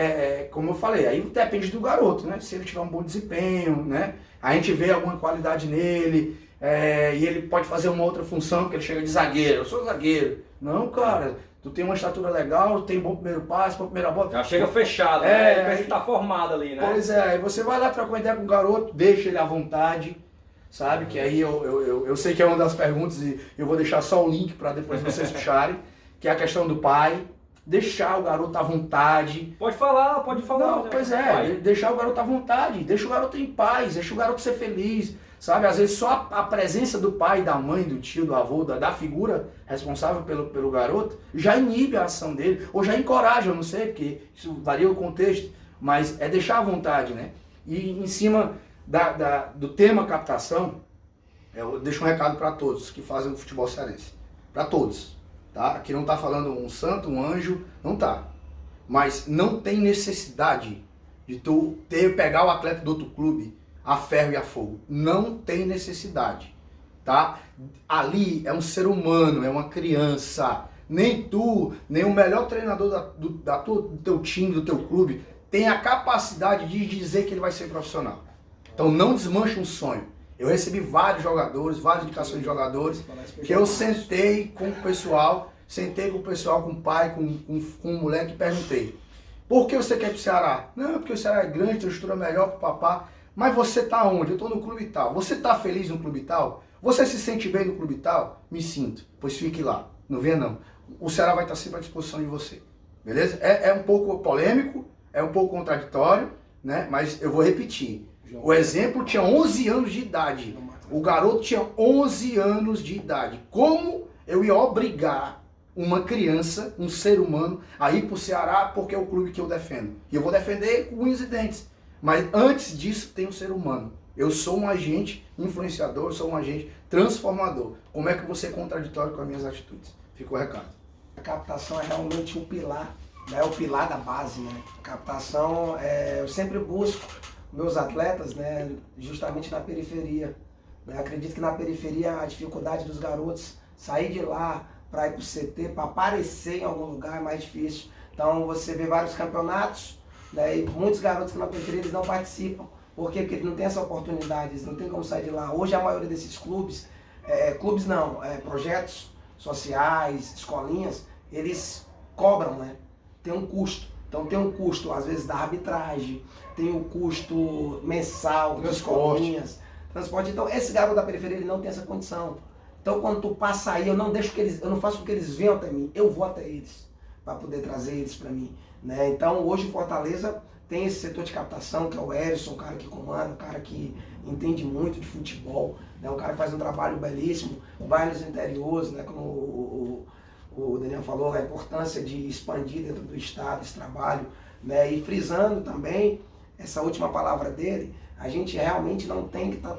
como eu falei, aí depende do garoto, né? Se ele tiver um bom desempenho, né? A gente vê alguma qualidade nele, e ele pode fazer uma outra função, porque ele chega de zagueiro, eu sou zagueiro. Não, cara, tu tem uma estatura legal, tem bom primeiro passe, boa primeira bola. Já chega fechado, né? Ele parece que tá formado ali, né? Pois é, aí você vai lá trocar uma ideia com o garoto, deixa ele à vontade, sabe? Que aí eu sei que é uma das perguntas e eu vou deixar só o link para depois vocês puxarem, que é a questão do pai. Deixar o garoto à vontade. Pode falar. Não, pois é, deixar o garoto à vontade, deixa o garoto em paz, deixa o garoto ser feliz, sabe? Às vezes só a presença do pai, da mãe, do tio, do avô, da figura responsável pelo garoto, já inibe a ação dele, ou já encoraja, eu não sei, porque isso varia o contexto, mas é deixar à vontade, né? E em cima do tema captação, eu deixo um recado para todos que fazem o futebol cearense, para todos. Tá? Aqui não está falando um santo, um anjo, não tá. Mas não tem necessidade de tu pegar o atleta do outro clube a ferro e a fogo. Não tem necessidade, tá? Ali é um ser humano, é uma criança. Nem tu, nem o melhor treinador do teu time, do teu clube, tem a capacidade de dizer que ele vai ser profissional. Então não desmanche um sonho. Eu recebi vários jogadores, várias indicações de jogadores, que eu sentei com o pessoal, com o pai, com um moleque e perguntei: por que você quer ir pro Ceará? Não, porque o Ceará é grande, tem uma estrutura melhor pro papá. Mas você tá onde? Eu tô no clube tal. Você tá feliz no clube tal? Você se sente bem no clube tal? Me sinto. Pois fique lá. Não venha não. O Ceará vai estar sempre à disposição de você. Beleza? É um pouco polêmico, é um pouco contraditório, né? Mas eu vou repetir. O exemplo tinha 11 anos de idade. O garoto tinha 11 anos de idade. Como eu ia obrigar uma criança, um ser humano, a ir para o Ceará porque é o clube que eu defendo? E eu vou defender com unhas e dentes. Mas antes disso tem um ser humano. Eu sou um agente influenciador, sou um agente transformador. Como é que você é contraditório com as minhas atitudes? Fica o recado. A captação é realmente um pilar, né? O pilar da base, né? A captação, eu sempre busco meus atletas, né, justamente na periferia. Eu acredito que na periferia a dificuldade dos garotos sair de lá para ir para o CT, para aparecer em algum lugar é mais difícil. Então você vê vários campeonatos, né, e muitos garotos que na periferia eles não participam. Por quê? Porque eles não têm essa oportunidade, eles não têm como sair de lá. Hoje a maioria desses clubes, projetos sociais, escolinhas, eles cobram, né? Tem um custo. Então tem um custo, às vezes, da arbitragem, tem o custo mensal das escolinhas, transporte. Então esse garoto da periferia ele não tem essa condição. Então quando tu passa aí, eu não faço com que eles venham até mim, eu vou até eles, para poder trazer eles para mim, né? Então hoje Fortaleza tem esse setor de captação, que é o Erison, um cara que comanda, um cara que entende muito de futebol, né? Um cara que faz um trabalho belíssimo, vai nos interiores, né? Como o Daniel falou, a importância de expandir dentro do estado esse trabalho, né? E frisando também essa última palavra dele, a gente realmente não tem que estar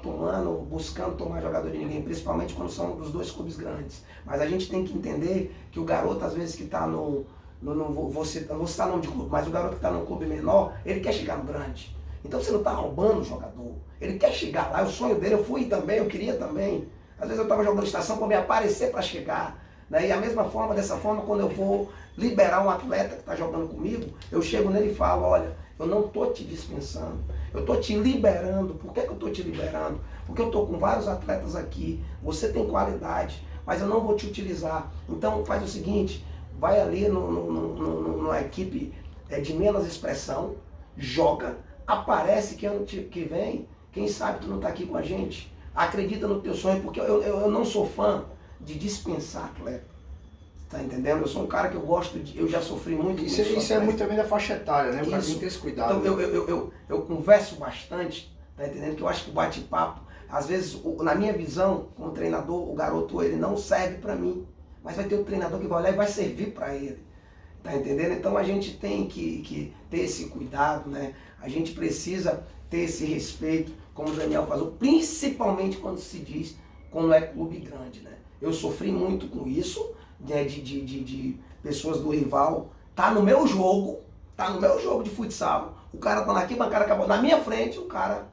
buscando tomar jogador de ninguém, principalmente quando são dos dois clubes grandes. Mas a gente tem que entender que o garoto, às vezes, que está vou citar o nome de clube, mas o garoto que está num clube menor, ele quer chegar no grande. Então você não está roubando o jogador, ele quer chegar lá, é o sonho dele, eu fui também, eu queria também. Às vezes eu estava jogando estação para me aparecer para chegar. Né? E dessa forma, quando eu vou liberar um atleta que está jogando comigo, eu chego nele e falo: olha, eu não estou te dispensando, eu estou te liberando. Por que eu estou te liberando? Porque eu estou com vários atletas aqui, você tem qualidade, mas eu não vou te utilizar. Então faz o seguinte, vai ali numa equipe de menos expressão, joga, aparece que ano que vem, quem sabe tu não está aqui com a gente. Acredita no teu sonho, porque eu não sou fã de dispensar atleta. Tá entendendo? Eu sou um cara que eu já sofri muito. Isso é muito também da faixa etária, né? Pra quem ter esse cuidado. Então eu converso bastante, tá entendendo? Que eu acho que o bate-papo, às vezes, na minha visão, como treinador, o garoto ele não serve para mim, mas vai ter um treinador que vai olhar e vai servir para ele. Tá entendendo? Então a gente tem que ter esse cuidado, né? A gente precisa ter esse respeito, como o Daniel falou, principalmente quando é clube grande, né? Eu sofri muito com isso, né, de pessoas do rival, tá no meu jogo de futsal, o cara tá na arquibancada, acabou na minha frente, o cara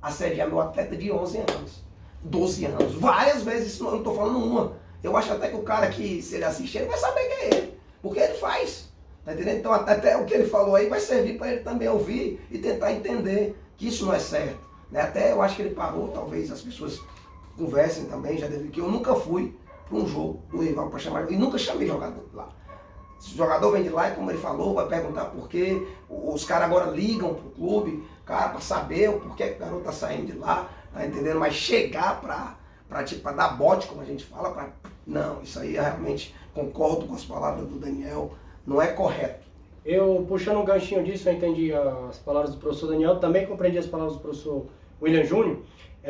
assediar meu atleta de 11 anos, 12 anos, várias vezes, isso não tô falando uma. Eu acho até que o cara que, se ele assistir, ele vai saber quem é ele, porque ele faz, tá entendendo? Então até o que ele falou aí vai servir para ele também ouvir e tentar entender que isso não é certo, né? Até eu acho que ele parou, talvez as pessoas conversem também, já deve que eu nunca fui para um jogo do rival para chamar, e nunca chamei jogador lá. Se o jogador vem de lá, e como ele falou, vai perguntar por quê. Os caras agora ligam pro clube, cara, para saber o porquê que o garoto tá saindo de lá, tá entendendo? Mas chegar pra dar bote, como a gente fala, não, isso aí eu realmente concordo com as palavras do Daniel, não é correto. Eu, puxando um ganchinho disso, eu entendi as palavras do professor Daniel, também compreendi as palavras do professor William Júnior,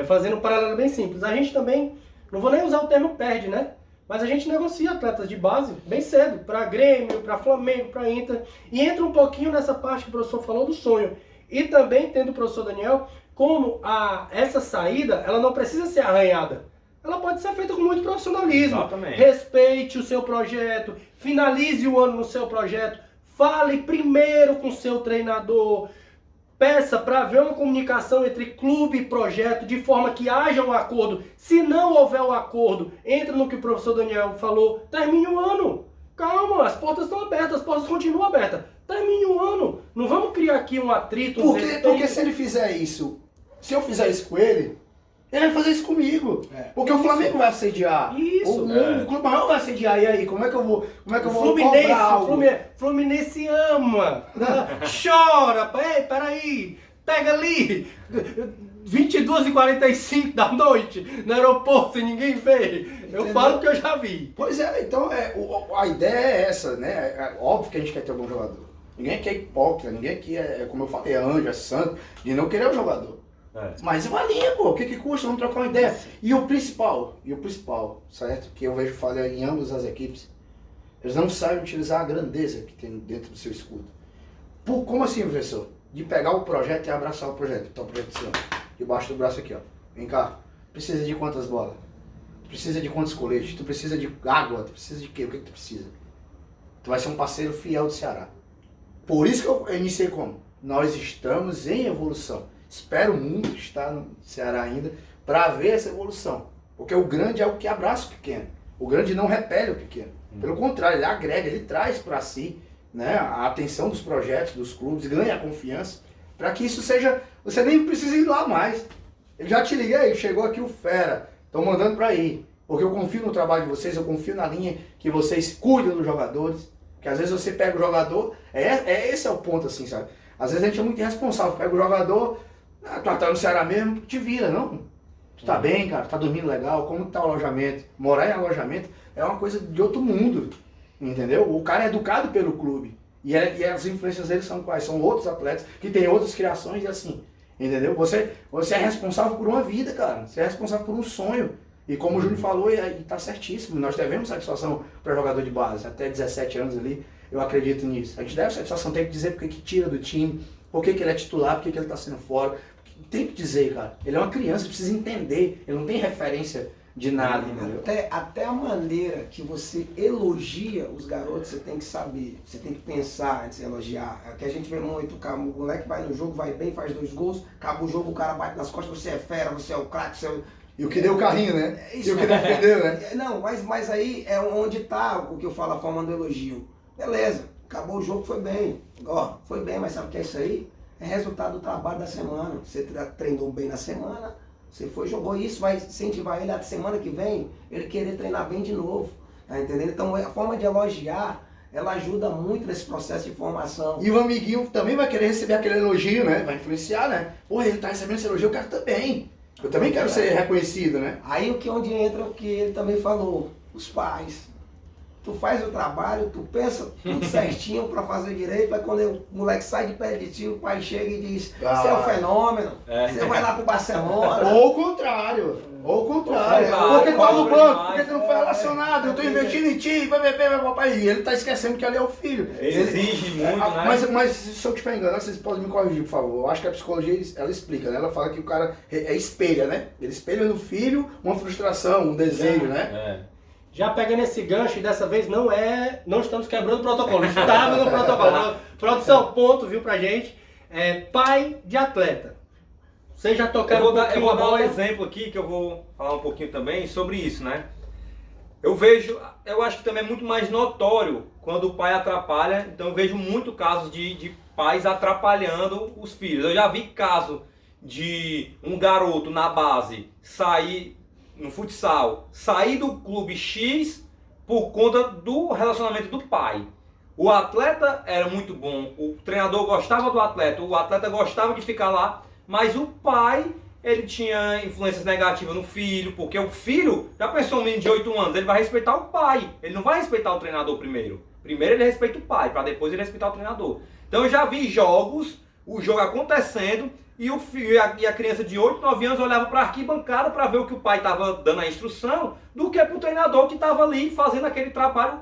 fazendo um paralelo bem simples. A gente também, não vou nem usar o termo perde, né? Mas a gente negocia atletas de base bem cedo, para Grêmio, para Flamengo, para Inter, e entra um pouquinho nessa parte que o professor falou do sonho. E também tendo o professor Daniel, como essa saída, ela não precisa ser arranhada. Ela pode ser feita com muito profissionalismo. Exatamente. Respeite o seu projeto, finalize o ano no seu projeto, fale primeiro com o seu treinador, peça para haver uma comunicação entre clube e projeto de forma que haja um acordo. Se não houver um acordo, entra no que o professor Daniel falou, termine o ano. Calma, as portas estão abertas, as portas continuam abertas. Termine o ano. Não vamos criar aqui um atrito. Porque se ele fizer isso, se eu fizer isso com ele vai fazer isso comigo. Porque o Flamengo vai assediar. Isso. O Clube Maior vai assediar. E aí, como é que eu vou Fluminense, cobrar algo? Fluminense ama. Chora. Ei, peraí. Pega ali. 22h45 da noite no aeroporto sem ninguém ver. Eu falo que eu já vi. Pois é, então a ideia é essa, né? É óbvio que a gente quer ter um bom jogador. Ninguém aqui é hipócrita, ninguém aqui como eu falei, é anjo, é santo, de não querer o jogador. Mas valia, pô, o que custa? Vamos trocar uma ideia. E o principal, certo? Que eu vejo falha em ambas as equipes, eles não sabem utilizar a grandeza que tem dentro do seu escudo. Como assim, professor? De pegar o projeto e abraçar o projeto. Então, o projeto assim, ó, debaixo do braço aqui, ó. Vem cá, precisa de quantas bolas? Precisa de quantos coletes? Tu precisa de água? Tu precisa de quê? O que tu precisa? Tu vai ser um parceiro fiel do Ceará. Por isso que eu iniciei como? Nós estamos em evolução. Espero muito estar no Ceará ainda para ver essa evolução. Porque o grande é o que abraça o pequeno. O grande não repele o pequeno. Pelo contrário, ele agrega, ele traz para si, né, a atenção dos projetos, dos clubes, ganha a confiança, para que isso seja... Você nem precisa ir lá mais. Eu já te liguei, chegou aqui o fera, estão mandando para ir. Porque eu confio no trabalho de vocês, eu confio na linha que vocês cuidam dos jogadores. Porque às vezes você pega o jogador, esse é o ponto assim, sabe? Às vezes a gente é muito irresponsável, pega o jogador... Tu tá no Ceará mesmo, te vira, não? Tu tá bem, cara, tá dormindo legal, como tá o alojamento? Morar em alojamento é uma coisa de outro mundo, entendeu? O cara é educado pelo clube. E as influências dele são quais? São outros atletas que têm outras criações e assim, entendeu? Você é responsável por uma vida, cara. Você é responsável por um sonho. E como o Júnior falou, e tá certíssimo, nós devemos satisfação para jogador de base, até 17 anos ali, eu acredito nisso. A gente deve satisfação, tem que dizer porque que tira do time, por que ele é titular, por que ele está sendo fora. Tem que dizer, cara. Ele é uma criança, precisa entender. Ele não tem referência de nada, entendeu? Até a maneira que você elogia os garotos, você tem que saber. Você tem que pensar antes de elogiar. É que a gente vê muito, o moleque vai no jogo, vai bem, faz 2 gols, acaba o jogo, o cara bate nas costas, você é fera, você é o craque, você é o... E o que deu o carrinho, né? E o que defendeu, né? Não, mas aí é onde está o que eu falo, a forma do elogio. Beleza, acabou o jogo, foi bem. Ó, foi bem, mas sabe o que é isso aí? É resultado do trabalho da semana. Você treinou bem na semana, você foi, jogou isso, vai incentivar ele a semana que vem, ele querer treinar bem de novo. Tá entendendo? Então a forma de elogiar, ela ajuda muito nesse processo de formação. E o amiguinho também vai querer receber aquele elogio, né? Vai influenciar, né? Pô, ele tá recebendo esse elogio, eu quero também. Eu também quero ser reconhecido, né? Aí onde entra o que ele também falou, os pais. Tu faz o trabalho, tu pensa tudo certinho para fazer direito, aí quando o moleque sai de perto de ti, o pai chega e diz, você é um fenômeno, você vai lá pro Barcelona. Ou o contrário. Porque tá no banco, porque tu não foi relacionado, eu tô investindo em ti, vai beber, vai papai. E ele tá esquecendo que ali é o filho. Ele exige muito, né? Mas se eu estiver enganado, vocês podem me corrigir, por favor. Eu acho que a psicologia, ela explica, né? Ela fala que o cara espelha, né? Ele espelha no filho uma frustração, um desejo, né? Já pegando esse gancho, e dessa vez não estamos quebrando o protocolo, estava no protocolo. Produção, ponto, viu, pra gente. Pai de atleta. Vocês já tocaram Eu vou dar um exemplo aqui, que eu vou falar um pouquinho também sobre isso, né? Eu acho que também é muito mais notório quando o pai atrapalha, então eu vejo muito casos de pais atrapalhando os filhos. Eu já vi caso de um garoto na base sair no futsal, sair do clube X por conta do relacionamento do pai. O atleta era muito bom, o treinador gostava do atleta, o atleta gostava de ficar lá, mas o pai, ele tinha influências negativas no filho, porque o filho, já pensou um menino de 8 anos, ele vai respeitar o pai, ele não vai respeitar o treinador primeiro. Primeiro ele respeita o pai, para depois ele respeitar o treinador. Então eu já vi jogos, o jogo acontecendo, e o filho e a criança de 8, 9 anos olhava para a arquibancada para ver o que o pai estava dando a instrução, do que para o treinador que estava ali fazendo aquele trabalho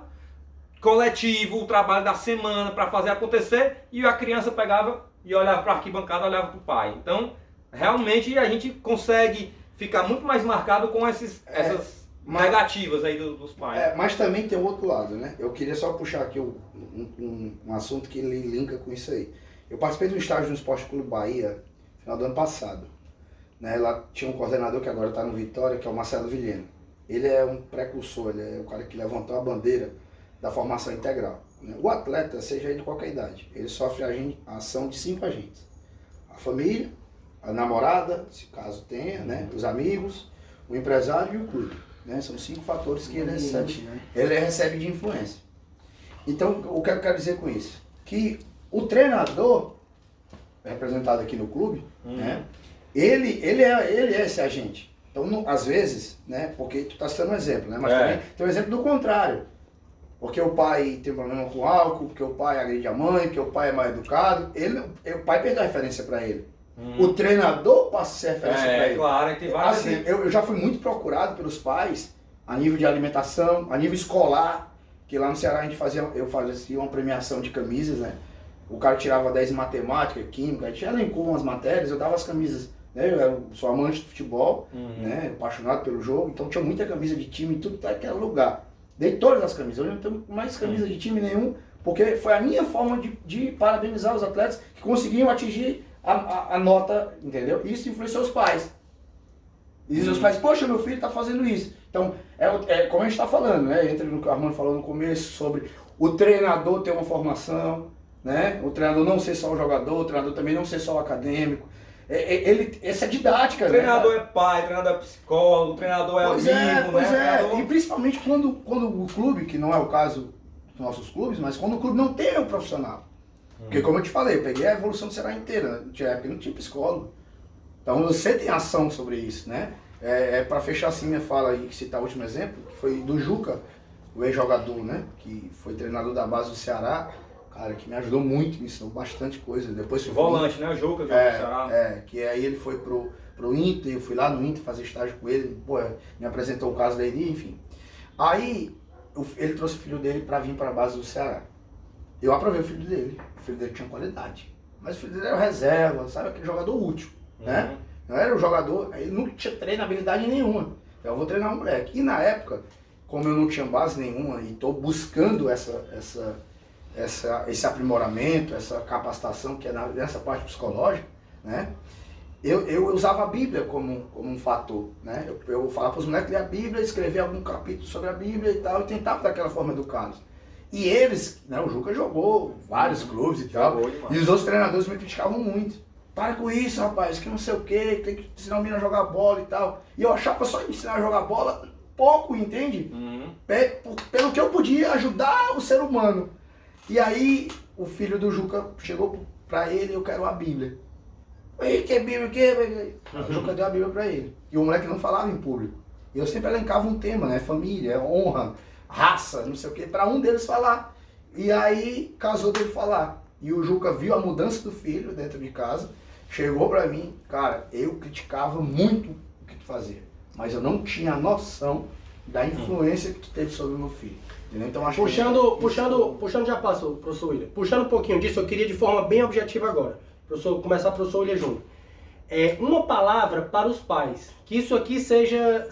coletivo, o trabalho da semana para fazer acontecer, e a criança pegava e olhava para a arquibancada, olhava para o pai. Então, realmente a gente consegue ficar muito mais marcado com essas negativas aí dos pais. Mas também tem o outro lado, né? Eu queria só puxar aqui um assunto que linka com isso aí. Eu participei de um estágio no Esporte Clube Bahia, no final do ano passado. Né? Lá tinha um coordenador que agora está no Vitória, que é o Marcelo Vilhena. Ele é um precursor, ele é o cara que levantou a bandeira da formação integral. Né? O atleta, seja ele de qualquer idade, ele sofre a ação de 5 agentes. A família, a namorada, se caso tenha, né? Os amigos, o empresário e o clube. Né? São 5 fatores que ele recebe de influência. Então, o que eu quero dizer com isso? Que o treinador, representado aqui no clube, né? ele é esse agente. Então, às vezes, né? Porque tu está citando um exemplo, né? Mas também tem um exemplo do contrário. Porque o pai tem problema com álcool, porque o pai agride a mãe, porque o pai é mal educado. O pai perdeu a referência para ele. O treinador passa a ser referência para ele. Claro, e tem vários assim, eu já fui muito procurado pelos pais a nível de alimentação, a nível escolar, que lá no Ceará eu fazia uma premiação de camisas, né? O cara tirava 10 em matemática, química, a gente elencou umas matérias, eu dava as camisas, né? Eu sou amante de futebol, né? Apaixonado pelo jogo, então tinha muita camisa de time em tudo que era lugar. Dei todas as camisas, hoje eu não tenho mais camisa de time nenhum, porque foi a minha forma de parabenizar os atletas que conseguiam atingir a nota, entendeu? Isso influenciou os pais. E os pais, poxa, meu filho está fazendo isso. Então, como a gente está falando, né? Entra no que o Armando falou no começo, sobre o treinador ter uma formação, né? O treinador não ser só o jogador, o treinador também não ser só o acadêmico. Essa didática, o treinador né? É pai, o treinador é psicólogo, o treinador é amigo, pois né? E principalmente quando o clube, que não é o caso dos nossos clubes, mas quando o clube não tem um profissional. Porque como eu te falei, eu peguei a evolução do Ceará inteira, né? Tinha época que não tinha psicólogo. Então você tem ação sobre isso, né? Para fechar assim minha fala e citar o último exemplo, que foi do Juca, o ex-jogador, né? Que foi treinador da base do Ceará. Cara, que me ajudou muito, me ensinou bastante coisa. Depois foi volante, né? O Juca, do Ceará. Que aí ele foi pro Inter, eu fui lá no Inter fazer estágio com ele, pô, me apresentou o caso da Eri, enfim. Aí ele trouxe o filho dele para vir para a base do Ceará. Eu aprovei o filho dele tinha qualidade. Mas o filho dele era reserva, sabe? Aquele jogador útil, né? Não era o jogador, ele não tinha treinabilidade nenhuma. Então eu vou treinar um moleque. E na época, como eu não tinha base nenhuma e estou buscando esse aprimoramento, essa capacitação que é nessa parte psicológica, né? Eu usava a Bíblia como um fator, né? Eu falava para os moleques ler a Bíblia, escrever algum capítulo sobre a Bíblia e tal, e tentava daquela forma educá-los. E eles, né, o Juca jogou vários clubes e tal, e os outros treinadores me criticavam muito. Para com isso, rapaz, que não sei o que, tem que ensinar o menino a jogar bola e tal. E eu achava só ensinar a jogar bola pouco, entende? Pelo que eu podia ajudar o ser humano. E aí o filho do Juca chegou pra ele, eu quero a Bíblia. Aí, que Bíblia, o que? O Juca deu a Bíblia pra ele. E o moleque não falava em público. E eu sempre elencava um tema, né? Família, honra, raça, não sei o que, pra um deles falar. E aí casou dele falar. E o Juca viu a mudança do filho dentro de casa, chegou pra mim, cara, eu criticava muito o que tu fazia, mas eu não tinha noção da influência que tu teve sobre o meu filho. Entendeu? Então, acho puxando já passou, professor William. Puxando um pouquinho disso, eu queria de forma bem objetiva agora. Começar o professor William Júnior. Uma palavra para os pais. Que isso aqui seja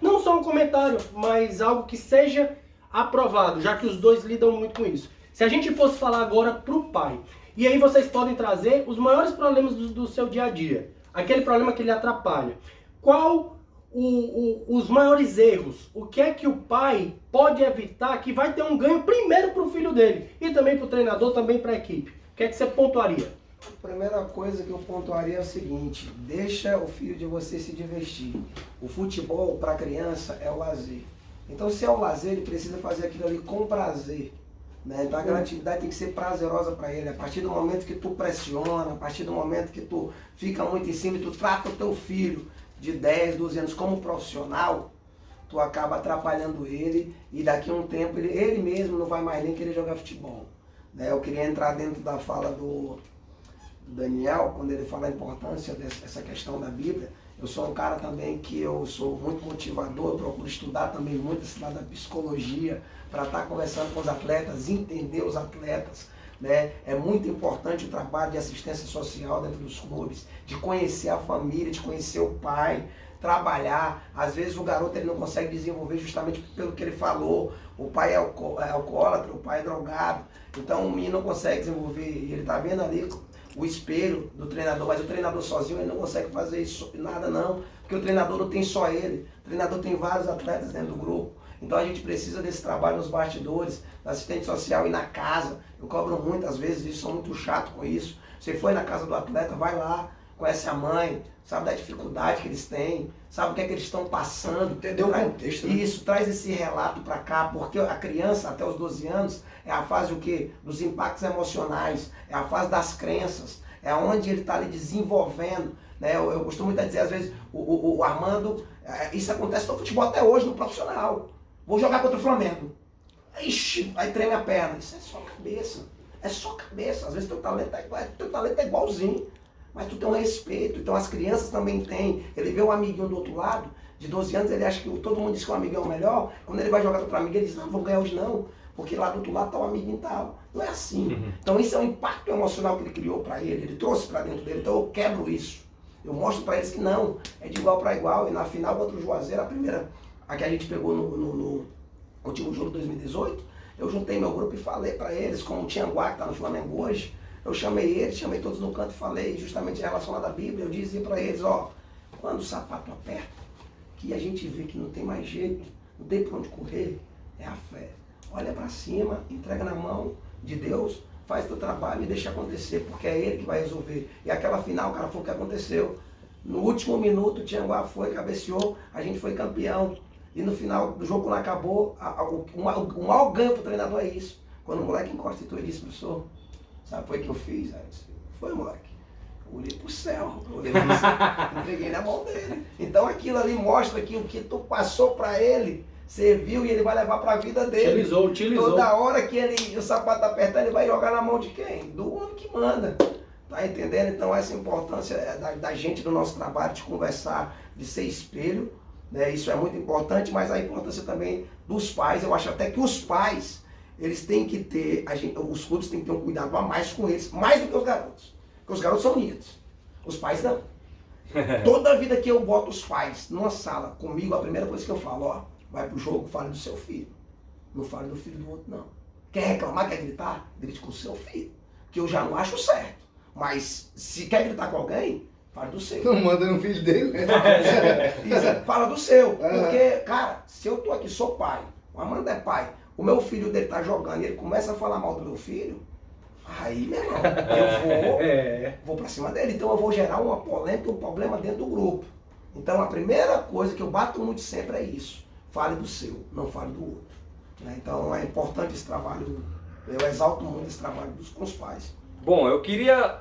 Não só um comentário, mas algo que seja aprovado, já que os dois lidam muito com isso. Se a gente fosse falar agora pro pai, e aí vocês podem trazer os maiores problemas do seu dia a dia, aquele problema que lhe atrapalha. Qual os maiores erros? O que é que o pai pode evitar que vai ter um ganho primeiro pro filho dele e também pro treinador, também pra equipe? O que é que você pontuaria? A primeira coisa que eu pontuaria é o seguinte: deixa o filho de você se divertir. O futebol para criança é o lazer. Então, se é o lazer, ele precisa fazer aquilo ali com prazer. Né? Então, aquela atividade tem que ser prazerosa para ele. A partir do momento que tu pressiona, a partir do momento que tu fica muito em cima e tu trata o teu filho de 10, 12 anos como profissional, tu acaba atrapalhando ele e daqui a um tempo ele mesmo não vai mais nem querer jogar futebol. Né? Eu queria entrar dentro da fala do Daniel, quando ele fala a importância dessa questão da Bíblia. Eu sou um cara também que eu sou muito motivador, eu procuro estudar também muito esse lado da psicologia, para estar conversando com os atletas, entender os atletas. Né? É muito importante o trabalho de assistência social dentro dos clubes, de conhecer a família, de conhecer o pai, trabalhar. Às vezes o garoto ele não consegue desenvolver justamente pelo que ele falou. O pai é alcoólatra, o pai é drogado, então o menino não consegue desenvolver, e ele está vendo ali o espelho do treinador, mas o treinador sozinho ele não consegue fazer isso, nada não, porque o treinador não tem só ele, o treinador tem vários atletas dentro do grupo. Então a gente precisa desse trabalho nos bastidores, da assistente social e na casa. Eu cobro muitas vezes isso, sou muito chato com isso. Você foi na casa do atleta, vai lá, conhece a mãe, sabe da dificuldade que eles têm, sabe o que é que eles estão passando. Entendeu o contexto, né? Isso, traz esse relato para cá, porque a criança até os 12 anos é a fase o quê? Dos impactos emocionais, é a fase das crenças, é onde ele está ali desenvolvendo. Né? Eu costumo muito dizer, às vezes, o Armando, isso acontece no futebol até hoje, no profissional. Vou jogar contra o Flamengo. Ixi, aí treme a perna. Isso é só cabeça. É só cabeça. Às vezes teu talento é igualzinho. Mas tu tem um respeito. Então as crianças também têm. Ele vê um amiguinho do outro lado, de 12 anos, ele acha que todo mundo diz que o amiguinho é o melhor. Quando ele vai jogar contra o amigo, ele diz, não vou ganhar hoje não. Porque lá do outro lado tá o amiguinho tal. Não é assim. Então isso é um impacto emocional que ele criou para ele trouxe para dentro dele. Então eu quebro isso. Eu mostro para eles que não. É de igual para igual. E na final contra o Juazeiro, a primeira... A que a gente pegou no último jogo de 2018, eu juntei meu grupo e falei para eles, como o Tianguá, que está no Flamengo hoje, eu chamei eles, chamei todos no canto e falei justamente relacionado à Bíblia, eu dizia para eles, ó, quando o sapato aperta, que a gente vê que não tem mais jeito, não tem para onde correr, é a fé. Olha para cima, entrega na mão de Deus, faz teu trabalho e deixa acontecer, porque é Ele que vai resolver. E aquela final, o cara falou o que aconteceu. No último minuto, o Tianguá foi, cabeceou, a gente foi campeão. E no final do jogo, quando acabou, o maior ganho pro treinador é isso. Quando o moleque encosta e tu disse, professor, sabe foi o que eu fiz? Aí eu disse, foi, moleque. Eu olhei pro céu, eu olhei pro céu, entreguei na mão dele. Então aquilo ali mostra que o que tu passou para ele, serviu e ele vai levar para a vida dele. Utilizou. Toda hora que o sapato apertar, ele vai jogar na mão de quem? Do homem que manda. Tá entendendo? Então essa importância da gente, do nosso trabalho, de conversar, de ser espelho. Né? Isso é muito importante, mas a importância também dos pais. Eu acho até que os pais, eles têm que ter, os clubes têm que ter um cuidado a mais com eles, mais do que os garotos. Porque os garotos são unidos, os pais não. Toda vida que eu boto os pais numa sala comigo, a primeira coisa que eu falo, ó, vai pro jogo, fale do seu filho. Não fale do filho do outro, não. Quer reclamar, quer gritar? Grite com o seu filho. Que eu já não acho certo. Mas se quer gritar com alguém, fala do seu. Não manda no filho dele, né? Fala do seu. Porque, cara, se eu tô aqui, sou pai, o Armando é pai, o meu filho dele tá jogando e ele começa a falar mal do meu filho, aí, meu irmão, eu vou pra cima dele. Então eu vou gerar uma polêmica, um problema dentro do grupo. Então a primeira coisa que eu bato muito sempre é isso. Fale do seu, não fale do outro. Né? Então é importante esse trabalho, eu exalto muito esse trabalho com os pais. Bom, eu queria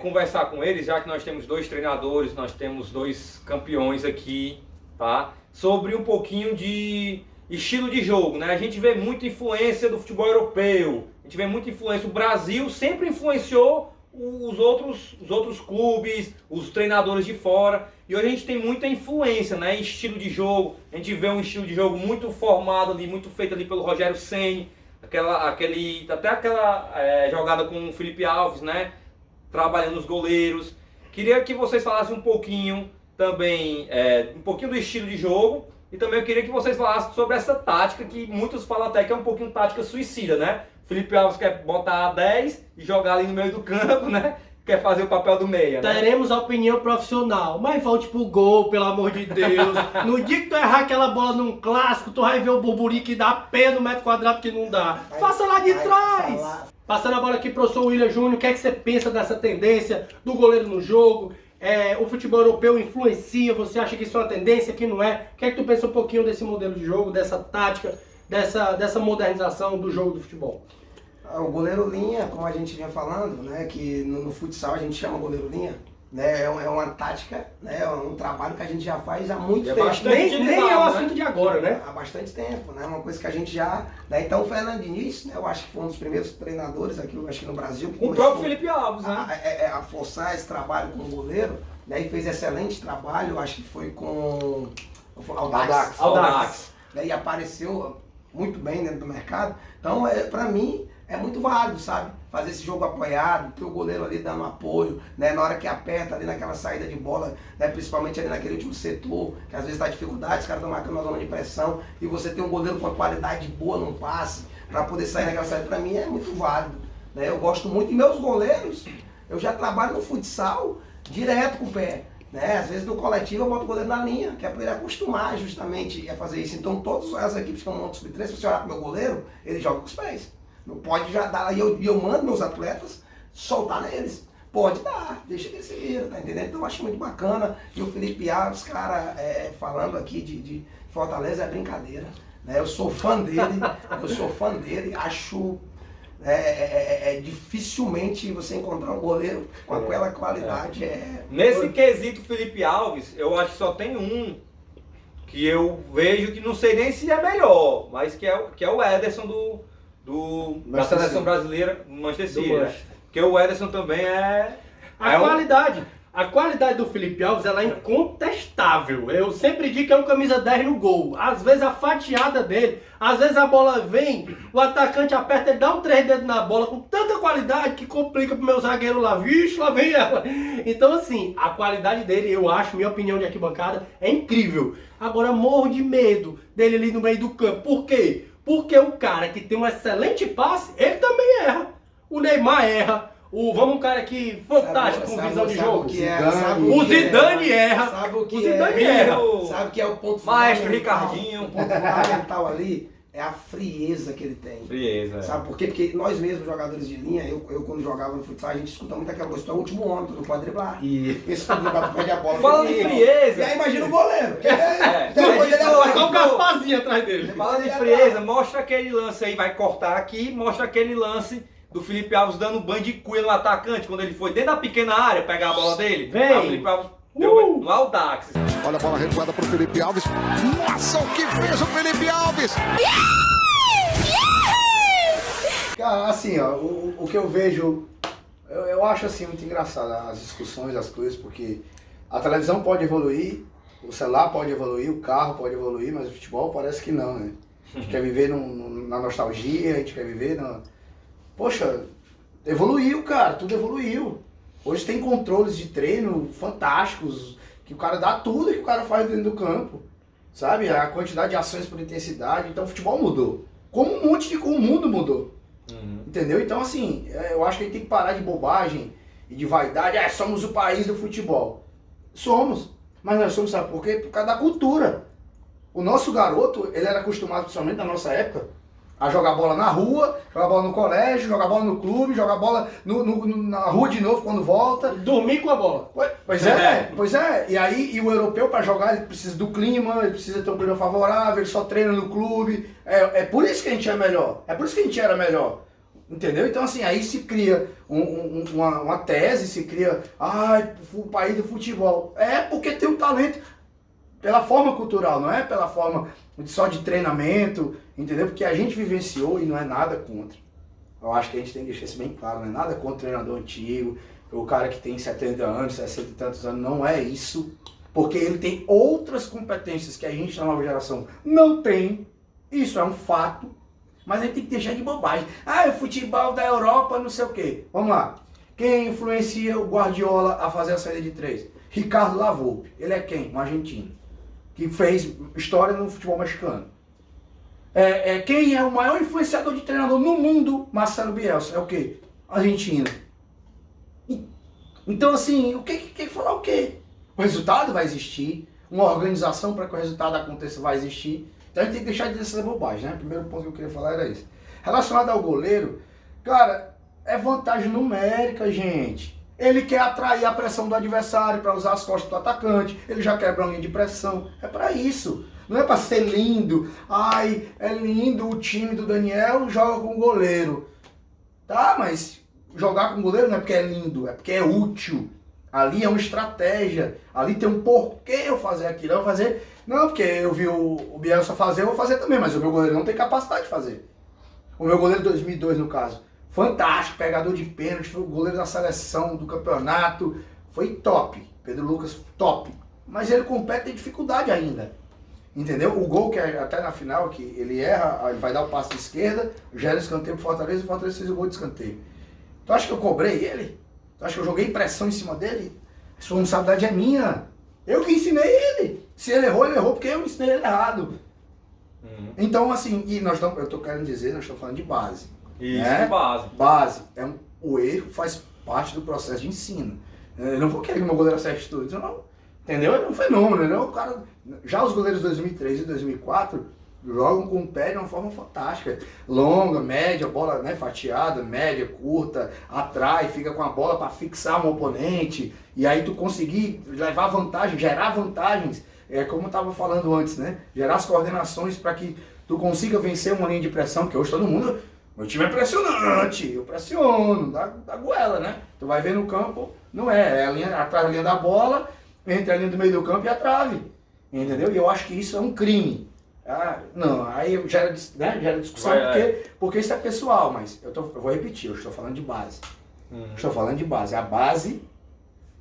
conversar com eles, já que nós temos 2 treinadores, nós temos 2 campeões aqui, tá? Sobre um pouquinho de estilo de jogo, né? A gente vê muita influência do futebol europeu, a gente vê muita influência, o Brasil sempre influenciou os outros clubes, os treinadores de fora, e hoje a gente tem muita influência, né? Em estilo de jogo, a gente vê um estilo de jogo muito formado ali, muito feito ali pelo Rogério Ceni, até aquela jogada com o Felipe Alves, né? Trabalhando os goleiros. Queria que vocês falassem um pouquinho também, um pouquinho do estilo de jogo, E também eu queria que vocês falassem sobre essa tática, que muitos falam até que é um pouquinho tática suicida, né? Felipe Alves quer botar a 10 e jogar ali no meio do campo, né? Quer fazer o papel do meia, né? Teremos a opinião profissional, mas volte pro gol, pelo amor de Deus. No dia que tu errar aquela bola num clássico, tu vai ver o burburico que dá pé no metro quadrado que não dá. Faça lá de trás. Passando a bola aqui pro professor William Júnior, o que é que você pensa dessa tendência do goleiro no jogo? O futebol europeu influencia, você acha que isso é uma tendência, que não é? O que é que tu pensa um pouquinho desse modelo de jogo, dessa tática, dessa modernização do jogo do futebol? O goleiro linha, como a gente vinha falando, né, que no futsal a gente chama goleiro linha, né, é uma tática, né, é um trabalho que a gente já faz há muito tempo. Nem é o assunto de agora, né? Há bastante tempo, né, uma coisa que a gente já... Né, então o Fernando Diniz, né, eu acho que foi um dos primeiros treinadores aqui, eu acho que no Brasil. Com o próprio Felipe Alves, né? A forçar esse trabalho com o goleiro, né, e fez excelente trabalho, eu acho que foi com o Audax. Né, e apareceu muito bem dentro do mercado. Então, pra mim, é muito válido, sabe? Fazer esse jogo apoiado, ter o goleiro ali dando apoio, né? Na hora que aperta ali naquela saída de bola, né? Principalmente ali naquele último setor, que às vezes dá dificuldade, os caras estão marcando uma zona de pressão, e você tem um goleiro com uma qualidade boa num passe, para poder sair naquela saída, pra mim é muito válido. Né? Eu gosto muito, e meus goleiros, eu já trabalho no futsal direto com o pé. Né? Às vezes no coletivo eu boto o goleiro na linha, que é para ele acostumar justamente a fazer isso. Então todas as equipes que eu monto sub-3, se você olhar para o meu goleiro, ele joga com os pés. Não pode já dar, e eu mando meus atletas soltar neles. Pode dar, deixa que ele se vira, tá entendendo? Então eu acho muito bacana. E o Felipe Alves, cara, falando aqui de Fortaleza é brincadeira. Né? Eu sou fã dele, acho... dificilmente você encontrar um goleiro com aquela qualidade. Nesse quesito Felipe Alves, eu acho que só tem um que eu vejo que não sei nem se é melhor, mas que é o Ederson da seleção brasileira do Manchester City. Né? Porque o Ederson também A qualidade do Felipe Alves, ela é incontestável. Eu sempre digo que é um camisa 10 no gol. Às vezes a fatiada dele, às vezes a bola vem, o atacante aperta, ele dá um 3 dedos na bola com tanta qualidade que complica pro meu zagueiro lá. Vixe, lá vem ela. Então assim, a qualidade dele, eu acho, minha opinião de arquibancada, é incrível. Agora morro de medo dele ali no meio do campo. Por quê? Porque o cara que tem um excelente passe, ele também erra. O Neymar erra. Vamos um cara aqui fantástico com visão de jogo. O Zidane erra. Sabe o que o Zidane erra. Sabe o que é o ponto Maestro fundamental? Ricardinho. O ponto fundamental ali é a frieza que ele tem. Frieza. Sabe por quê? Porque nós mesmos, jogadores de linha, eu quando jogava no futsal, a gente escuta muito aquela coisa, tu é o último homem, tu não pode driblar. Esse tu driblar, tu perde a bola. Fala de frieza. E aí imagina o goleiro. Só um Gasparzinho atrás dele. Fala de frieza, mostra aquele lance aí, vai cortar aqui, mostra aquele lance do Felipe Alves dando banho de cuia no atacante, quando ele foi dentro da pequena área pegar a bola dele. Vem. Aí o Felipe Alves deu no Audax. Olha a bola recuada pro Felipe Alves. Nossa, o que fez o Felipe Alves? Cara, assim, ó, o que eu vejo, eu acho assim muito engraçado as discussões, as coisas, porque a televisão pode evoluir, o celular pode evoluir, o carro pode evoluir, mas o futebol parece que não, né? A gente quer viver na nostalgia, a gente quer viver na... Poxa, evoluiu, cara, tudo evoluiu. Hoje tem controles de treino fantásticos, que o cara dá tudo que o cara faz dentro do campo, sabe? A quantidade de ações por intensidade, então o futebol mudou. Como o mundo mudou. Entendeu? Então, assim, eu acho que a gente tem que parar de bobagem e de vaidade. Somos o país do futebol. Somos. Mas nós somos, sabe por quê? Por causa da cultura. O nosso garoto, ele era acostumado, principalmente na nossa época, a jogar bola na rua, jogar bola no colégio, jogar bola no clube, jogar bola na rua de novo quando volta. Dormir com a bola. Pois é. E o europeu para jogar, ele precisa do clima, ele precisa ter um clima favorável, ele só treina no clube. É por isso que a gente é melhor. É por isso que a gente era melhor. Entendeu? Então assim, aí se cria uma tese, se cria, o país do futebol. É porque tem um talento pela forma cultural, não é pela forma só de treinamento, entendeu? Porque a gente vivenciou e não é nada contra. Eu acho que a gente tem que deixar isso bem claro, não é nada contra o treinador antigo, o cara que tem 70 anos, 60 e tantos anos, não é isso. Porque ele tem outras competências que a gente na nova geração não tem. Isso é um fato. Mas a gente tem que deixar de bobagem. O futebol da Europa, não sei o quê. Vamos lá. Quem influencia o Guardiola a fazer a saída de 3? Ricardo Lavolpe. Ele é quem? Um argentino. que fez história no futebol mexicano. Quem é o maior influenciador de treinador no mundo? Marcelo Bielsa. É o quê? Argentina. Então, assim, o que falar o quê? O resultado vai existir, uma organização para que o resultado aconteça vai existir. Então a gente tem que deixar de dizer essa bobagem, né? O primeiro ponto que eu queria falar era isso. Relacionado ao goleiro, cara, é vantagem numérica, gente. Ele quer atrair a pressão do adversário para usar as costas do atacante, ele já quebra uma linha de pressão. É para isso. Não é para ser lindo. Ai, é lindo o time do Daniel, joga com o goleiro. Tá, mas jogar com o goleiro não é porque é lindo, é porque é útil. Ali é uma estratégia, ali tem um porquê eu fazer aquilo. Eu vou fazer, não porque eu vi o Bielsa fazer, eu vou fazer também, mas o meu goleiro não tem capacidade de fazer. O meu goleiro de 2002, no caso, fantástico, pegador de pênalti, foi o goleiro da seleção, do campeonato, foi top. Pedro Lucas, top. Mas ele compete, tem dificuldade ainda. Entendeu? O gol que é até na final, que ele erra, ele vai dar o passe de esquerda, gera escanteio pro Fortaleza e o Fortaleza fez o gol de escanteio. Tu acha que eu cobrei ele? Tu acha que eu joguei pressão em cima dele? A responsabilidade é minha. Eu que ensinei ele. Se ele errou porque eu ensinei ele errado. Então, assim, e eu tô querendo dizer, nós estamos falando de base. Isso, né? base. Base. O erro faz parte do processo de ensino. Eu não vou querer que meu goleiro acerte tudo, não. Entendeu? Ele é um fenômeno, ele é um cara... Já os goleiros de 2003 e 2004 jogam com o pé de uma forma fantástica. Longa, média, bola, né, fatiada, média, curta, atrai, fica com a bola para fixar um oponente. E aí tu conseguir levar vantagem, gerar vantagens. Como eu estava falando antes, né? Gerar as coordenações para que tu consiga vencer uma linha de pressão, porque hoje todo mundo... Meu time é impressionante, eu pressiono, dá goela, né? Tu vai ver no campo, não é a linha, atrás da linha da bola, entre a linha do meio do campo e a trave. Entendeu? E eu acho que isso é um crime. Não, aí gera discussão porque isso é pessoal, mas eu vou repetir, eu estou falando de base. Estou falando de base. A base,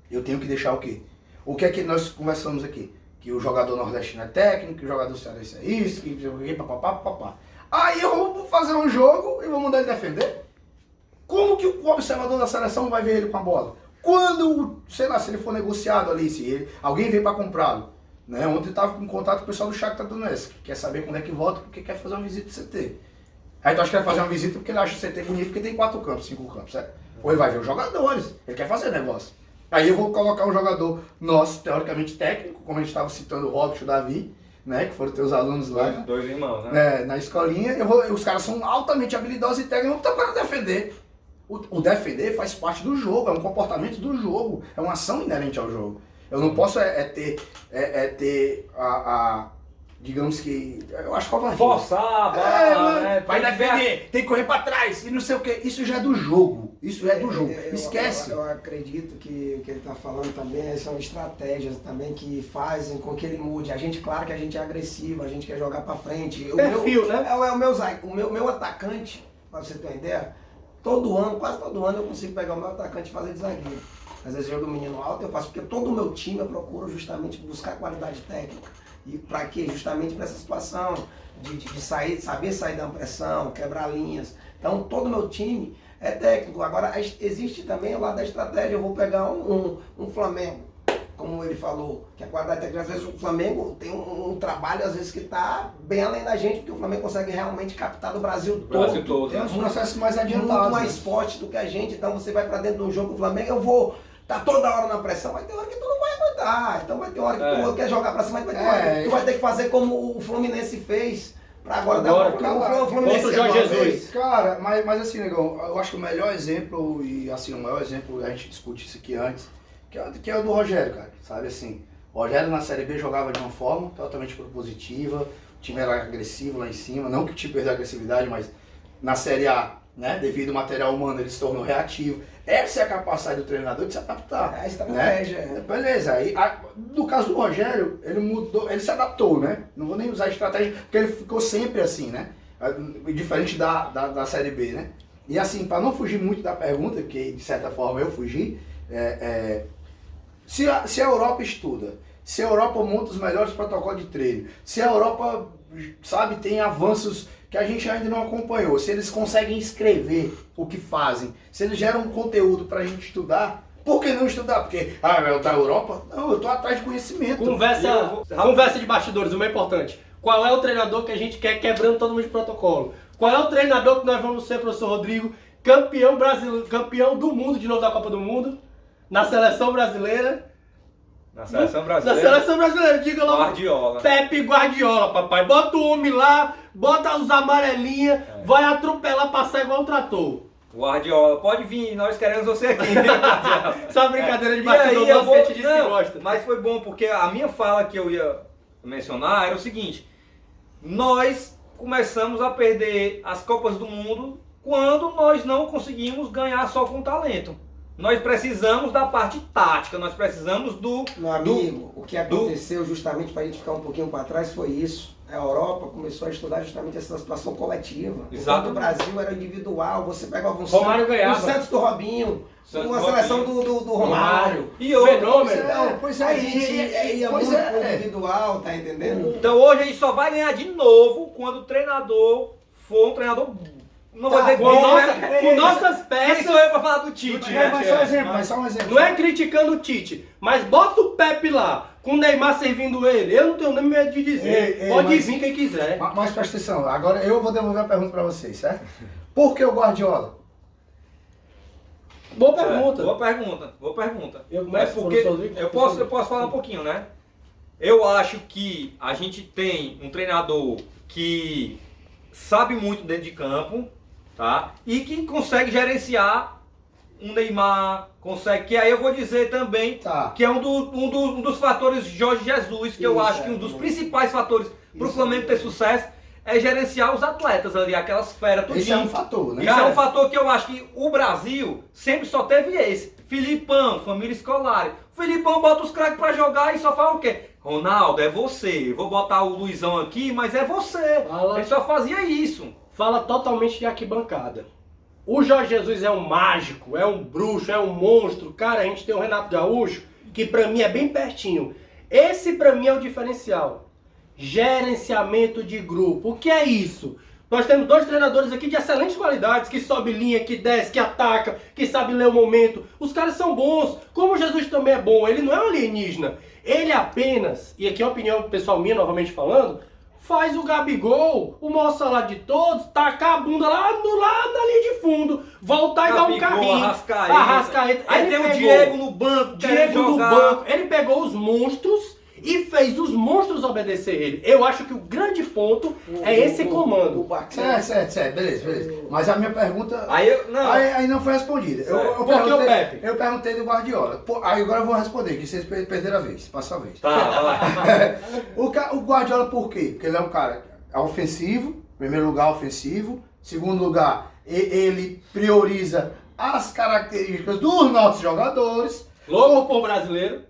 eu tenho que deixar o quê? O que é que nós conversamos aqui? Que o jogador nordestino é técnico, que o jogador cearense é isso, que papapá. Aí eu vou fazer um jogo e vou mandar ele defender? Como que o observador da seleção vai ver ele com a bola? Quando, sei lá, se ele for negociado ali, se alguém veio para comprá-lo. Né? Ontem eu estava em contato com o pessoal do Shakhtar Donetsk, que quer saber quando é que volta, porque quer fazer uma visita do CT. Aí tu acha que quer fazer uma visita porque ele acha o CT bonito, porque tem 4 campos, 5 campos, certo? Ou ele vai ver os jogadores, ele quer fazer negócio. Aí eu vou colocar um jogador nosso, teoricamente técnico, como a gente estava citando o Robert e o Davi, né, que foram teus alunos lá. Dois irmãos, né? Na escolinha, os caras são altamente habilidosos e técnicos, não estão para defender. O defender faz parte do jogo, é um comportamento do jogo, é uma ação inerente ao jogo. Eu não posso ter digamos que, eu acho que vai forçar, vai defender, tem que correr para trás e não sei o que. Isso já é do jogo, esquece. Eu acredito que o que ele está falando também são estratégias também que fazem com que ele mude. Claro que a gente é agressivo, a gente quer jogar para frente. O meu atacante, para você ter uma ideia, quase todo ano eu consigo pegar o meu atacante e fazer de zagueiro. Às vezes eu jogo menino alto, eu faço porque todo o meu time eu procuro justamente buscar qualidade técnica. E para quê? Justamente para essa situação de saber sair da pressão, quebrar linhas. Então todo o meu time é técnico. Agora existe também o lado da estratégia. Eu vou pegar um Flamengo, como ele falou, que a qualidade técnica, às vezes o Flamengo tem um trabalho às vezes que está bem além da gente, porque o Flamengo consegue realmente captar do Brasil todo. Tem uns processos mais adiantados. Muito mais forte do que a gente. Então você vai para dentro do jogo, o Flamengo, eu vou... Tá toda hora na pressão, vai ter hora que tu não vai aguentar. Então vai ter hora que tu quer jogar pra cima, mas vai ter hora que tu vai ter que fazer como o Fluminense fez pra agora dar o Fluminense. Contra o Jorge Jesus. Cara, mas assim, negão, eu acho que o melhor exemplo, e assim, o maior exemplo, a gente discute isso aqui antes, que é o do Rogério, cara. Sabe assim, o Rogério na Série B jogava de uma forma totalmente propositiva, o time era agressivo lá em cima, não que o time perdeu a agressividade, mas na Série A, né, devido ao material humano, ele se tornou reativo. Essa é a capacidade do treinador de se adaptar. É a estratégia. Né? Beleza. Aí, no caso do Rogério, ele mudou, ele se adaptou, né? Não vou nem usar estratégia, porque ele ficou sempre assim, né? Diferente da Série B, né? E assim, para não fugir muito da pergunta, que de certa forma eu fugi, se a Europa estuda, se a Europa monta os melhores protocolos de treino, se a Europa, sabe, tem avanços que a gente ainda não acompanhou, se eles conseguem escrever o que fazem, se eles geram um conteúdo para a gente estudar, Por que não estudar? Porque, é da Europa? Não, eu tô atrás de conhecimento. Conversa de bastidores, o mais importante. Qual é o treinador que a gente quer quebrando todo mundo de protocolo? Qual é o treinador que nós vamos ser, professor Rodrigo, campeão brasileiro, campeão do mundo de novo da Copa do Mundo, na seleção brasileira? Na seleção brasileira. Na seleção brasileira, diga logo. Guardiola. Pepe Guardiola, papai. Bota o homem lá, bota os amarelinhas, vai atropelar, passar igual um trator. Guardiola, pode vir, nós queremos você aqui. Só brincadeira de E aí, bastidor, eu nosso vou... que a gente disse que Não, gosta. mas foi bom porque a minha fala que eu ia mencionar era o seguinte: nós começamos a perder as Copas do Mundo quando nós não conseguimos ganhar só com talento. Nós precisamos da parte tática, nós precisamos Meu amigo, o que aconteceu justamente para a gente ficar um pouquinho para trás foi isso. A Europa começou a estudar justamente essa situação coletiva. Exato. Enquanto o Brasil era individual, você pegava um Romário ganhava. o Santos do Robinho, Santos uma do seleção do Romário. E outro. Fenômeno. Pois é, A gente ia pois muito é. pro individual, tá entendendo? Então hoje a gente só vai ganhar de novo quando o treinador for um treinador. Não vou dizer Com, bom, nossa, né? com nossas Quem peças. sou eu pra falar do Tite? É, né? mas só um exemplo. Não é criticando o Tite, mas bota o Pepe lá, com o Neymar servindo ele. Eu não tenho nem medo de dizer. Pode mas- vir quem quiser. Mas presta atenção, agora eu vou devolver a pergunta pra vocês, certo? Por que o Guardiola? Boa pergunta. Boa pergunta. Eu Mas começo, porque professor Rodrigo. eu posso falar um pouquinho, né? Eu acho que a gente tem um treinador que sabe muito dentro de campo, tá? E que consegue gerenciar um Neymar, consegue. Que aí eu vou dizer também Tá. que é um dos fatores Jorge Jesus, que eu Isso, acho que um dos principais fatores para o Flamengo ter sucesso é gerenciar os atletas ali, aquelas feras, tudinho. Esse é um fator, né? Isso Cara, é um fator que eu acho que o Brasil sempre só teve esse. Filipão, família escolar. O Filipão bota os craques pra jogar e só fala o quê? Ronaldo, é você. Vou botar o Luizão aqui, mas é você. Fala. Ele só fazia isso. Fala totalmente de arquibancada. O Jorge Jesus é um mágico, é um bruxo, é um monstro. Cara, a gente tem o Renato Gaúcho, que pra mim é bem pertinho. Esse pra mim é o diferencial. Gerenciamento de grupo. O que é isso? Nós temos dois treinadores aqui de excelentes qualidades, que sobe linha, que desce, que ataca, que sabe ler o momento. Os caras são bons. Como o Jesus também é bom, ele não é um alienígena. Ele apenas, e aqui é a opinião pessoal minha novamente falando, faz o Gabigol, o maior salário de todos, tacar a bunda lá na linha de fundo, voltar e dar um Gabigol, carrinho. Arrascaeta. Aí Ele tem o pegou Diego no banco, querendo Diego no jogar. banco. Ele pegou os monstros e fez os monstros obedecer ele. Eu acho que o grande ponto é esse comando. Certo, beleza. Mas a minha pergunta aí não foi respondida. Por que o Pepe? Eu perguntei do Guardiola. Pô, aí agora eu vou responder, que vocês perderam a vez, passa a vez. Tá, vai. O Guardiola por quê? Porque ele é um cara ofensivo, em primeiro lugar ofensivo, segundo lugar ele prioriza as características dos nossos jogadores. Louco por brasileiro.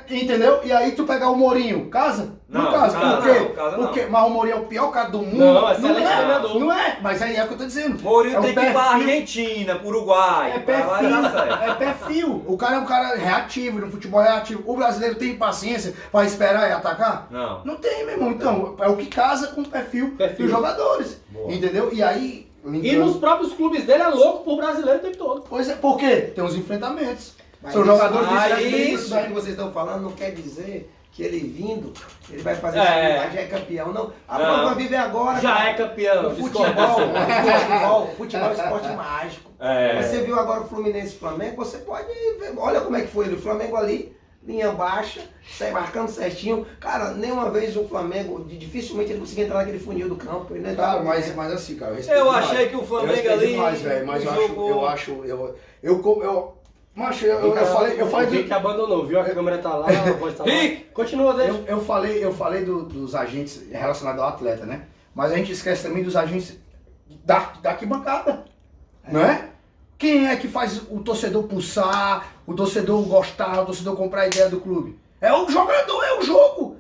Entendeu? E aí tu pegar o Mourinho, casa? Não, casa. casa Por quê? não, casa não. Porque, mas o Mourinho é o pior cara do mundo. Não, excelente treinador. Não é, mas aí é o que eu tô dizendo. Mourinho É um tem que ir pra perfil- Argentina, pro Uruguai. É Vai dar certo. perfil, é perfil. O cara é um cara reativo, no futebol reativo. O brasileiro tem paciência pra esperar e atacar? Não. Não tem, meu irmão. Então, é o que casa com o perfil Perfil. dos jogadores. Boa. Entendeu? E aí... E nos próprios clubes dele é louco por brasileiro o tempo todo. Pois é, por quê? Tem os enfrentamentos. Mas São isso- jogadores isso daí que vocês estão falando não quer dizer que ele vindo, ele vai fazer já é campeão, não. A Não. prova vive agora. Já cara. é campeão. O discordo. futebol é um esporte mágico. É. Você viu agora o Fluminense e Flamengo, você pode ver, olha como é que foi ele, o Flamengo ali, linha baixa, sai marcando certinho. Cara, nenhuma vez o Flamengo, dificilmente ele conseguia entrar naquele funil do campo. Ele não entrava Cara, no mas assim, cara, eu respeito Eu demais. achei que o Flamengo Eu respeito ali demais, velho, mas jogou- eu falei O Rick abandonou, viu? A câmera tá lá, a voz tá lá. Rick! Continua, deixa. eu falei dos agentes relacionados ao atleta, né? Mas a gente esquece também dos agentes da arquibancada, não é? Quem é que faz o torcedor pulsar, o torcedor gostar, o torcedor comprar a ideia do clube? É o jogador, é o jogo.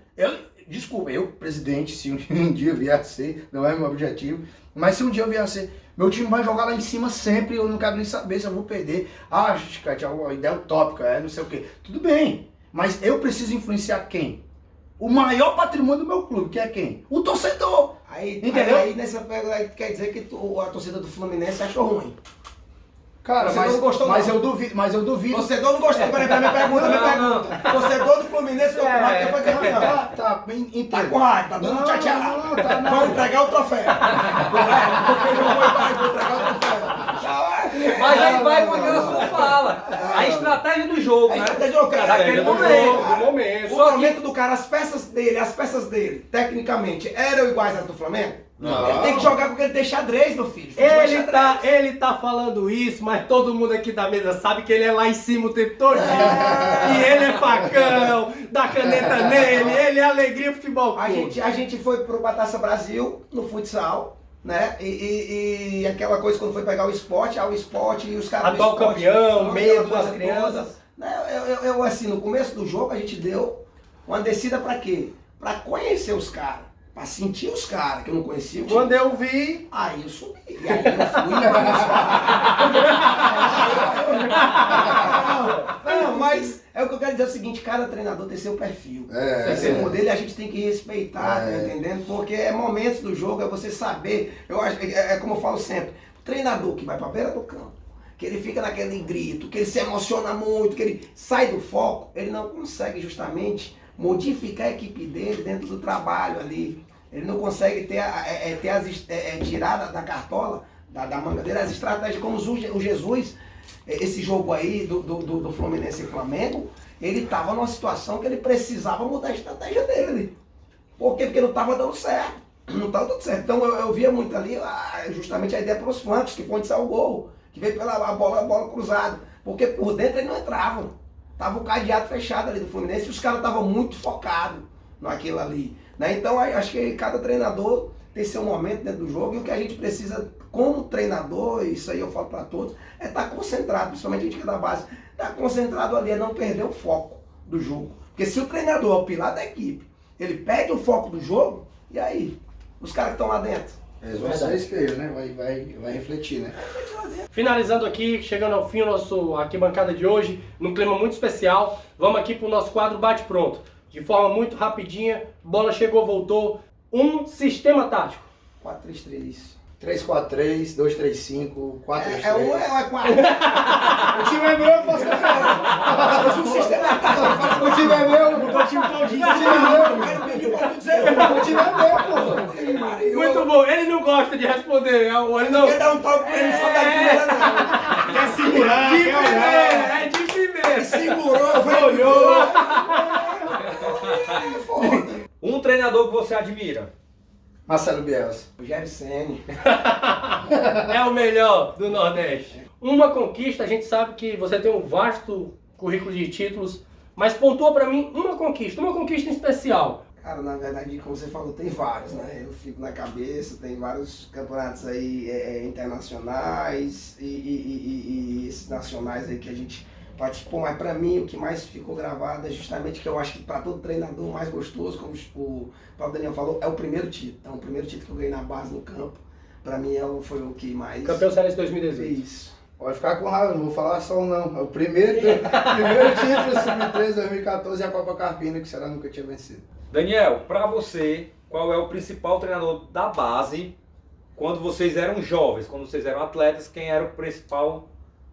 Desculpa, eu, presidente, se um dia vier a ser, não é meu objetivo, mas se um dia eu vier a ser, meu time vai jogar lá em cima sempre, eu não quero nem saber se eu vou perder. Ah, Chicate, é uma ideia utópica, não sei o quê. Tudo bem, mas eu preciso influenciar quem? O maior patrimônio do meu clube, que é quem? O torcedor. Aí, Entendeu? aí nessa pega aí quer dizer que a torcida do Fluminense achou ruim. Cara, Torcedor não gostou, mas não. eu duvido. Torcedor não gostou. Peraí, minha pergunta. Torcedor do Fluminense ficou com raiva que foi campeão. Tá, entendo. Tá com raiva, tá todo mundo chateado. Não, tá, não. Vamos entregar o troféu. Porque não foi mais, vou entregar o troféu. Mas aí vai com aquela sua fala. A estratégia do jogo, né? Estratégia do cara. Daquele do momento. momento. O momento do cara, as peças dele, tecnicamente, eram iguais às do Flamengo? Não. Ele tem que jogar com aquele tem xadrez, meu filho. Futebol é xadrez. Ele tá falando isso, mas todo mundo aqui da mesa sabe que ele é lá em cima o tempo todo. E ele é facão, dá caneta nele, ele é alegria futebol. A gente foi pro Taça Brasil, no futsal, né? E aquela coisa quando foi pegar o esporte e os caras Atual do esporte, campeão, aquela medo coisa das crianças. toda, né? Eu, assim, no começo do jogo a gente deu uma descida pra quê? Pra conhecer os caras. Pra sentir os caras que eu não conhecia. Quando eu vi, Aí eu subi. E aí eu fui. Não, mas é o que eu quero dizer é o seguinte, cada treinador tem seu perfil. Tem seu modelo e a gente tem que respeitar, tá entendendo? Porque é momentos do jogo, é você saber. Eu acho, é como eu falo sempre, o treinador que vai pra beira do campo, que ele fica naquele grito, que ele se emociona muito, que ele sai do foco, ele não consegue justamente modificar a equipe dele dentro do trabalho ali. Ele não consegue tirar da cartola, da manga dele, as estratégias, como o Jesus, esse jogo aí do Fluminense e Flamengo, ele estava numa situação que ele precisava mudar a estratégia dele. Por quê? Porque não estava dando certo. Não estava dando certo. Então eu via muito ali justamente a ideia para os flancos, que foi onde saiu o gol, que veio pela bola cruzada. Porque por dentro ele não entrava. Tava o cadeado fechado ali do Fluminense e os caras estavam muito focados naquilo ali. Né? Então acho que cada treinador tem seu momento dentro do jogo e o que a gente precisa como treinador, isso aí eu falo para todos, é estar concentrado, principalmente a gente que é da base, estar concentrado ali, é não perder o foco do jogo. Porque se o treinador é o pilar da equipe, ele perde o foco do jogo, e aí? Os caras que estão lá dentro? Eles vão ser espelho, né? Vai refletir, né? finalizando aqui, chegando ao fim o nosso arquibancada de hoje, num clima muito especial, vamos aqui pro nosso quadro Bate Pronto. De forma muito rapidinha, bola chegou, voltou. Um sistema tático. 4-3-3. 3-4-3, 2-3-5, 4-3-3. É um ou é 4? O time é meu, eu faço O sistema tático. O time é meu. Mudou o time todinho. O time é meu, pô. Muito bom, ele não gosta de responder. Ele não... Quer dar um toque pra ele, só dá de primeira não. Quer segurar, de primeira. É de primeira. Segurou, Olhou. Um treinador que você admira? Marcelo Bielsa. Rogério Ceni. É o melhor do Nordeste. Uma conquista, a gente sabe que você tem um vasto currículo de títulos, mas pontua pra mim uma conquista em especial. Cara, na verdade, como você falou, tem vários, né? Eu fico na cabeça, tem vários campeonatos aí internacionais e esses nacionais aí que a gente participou, mas pra mim o que mais ficou gravado é justamente que eu acho que pra todo treinador o mais gostoso, como o próprio Daniel falou, é o primeiro título. Então o primeiro título que eu ganhei na base no campo, pra mim foi o que mais... Campeão Cearense 2018. Isso. Pode ficar com raiva, não vou falar só um não. É o primeiro título Sub-13 2014 e a Copa Carpina, que o Ceará nunca tinha vencido. Daniel, pra você, qual é o principal treinador da base quando vocês eram jovens, quando vocês eram atletas, quem era o principal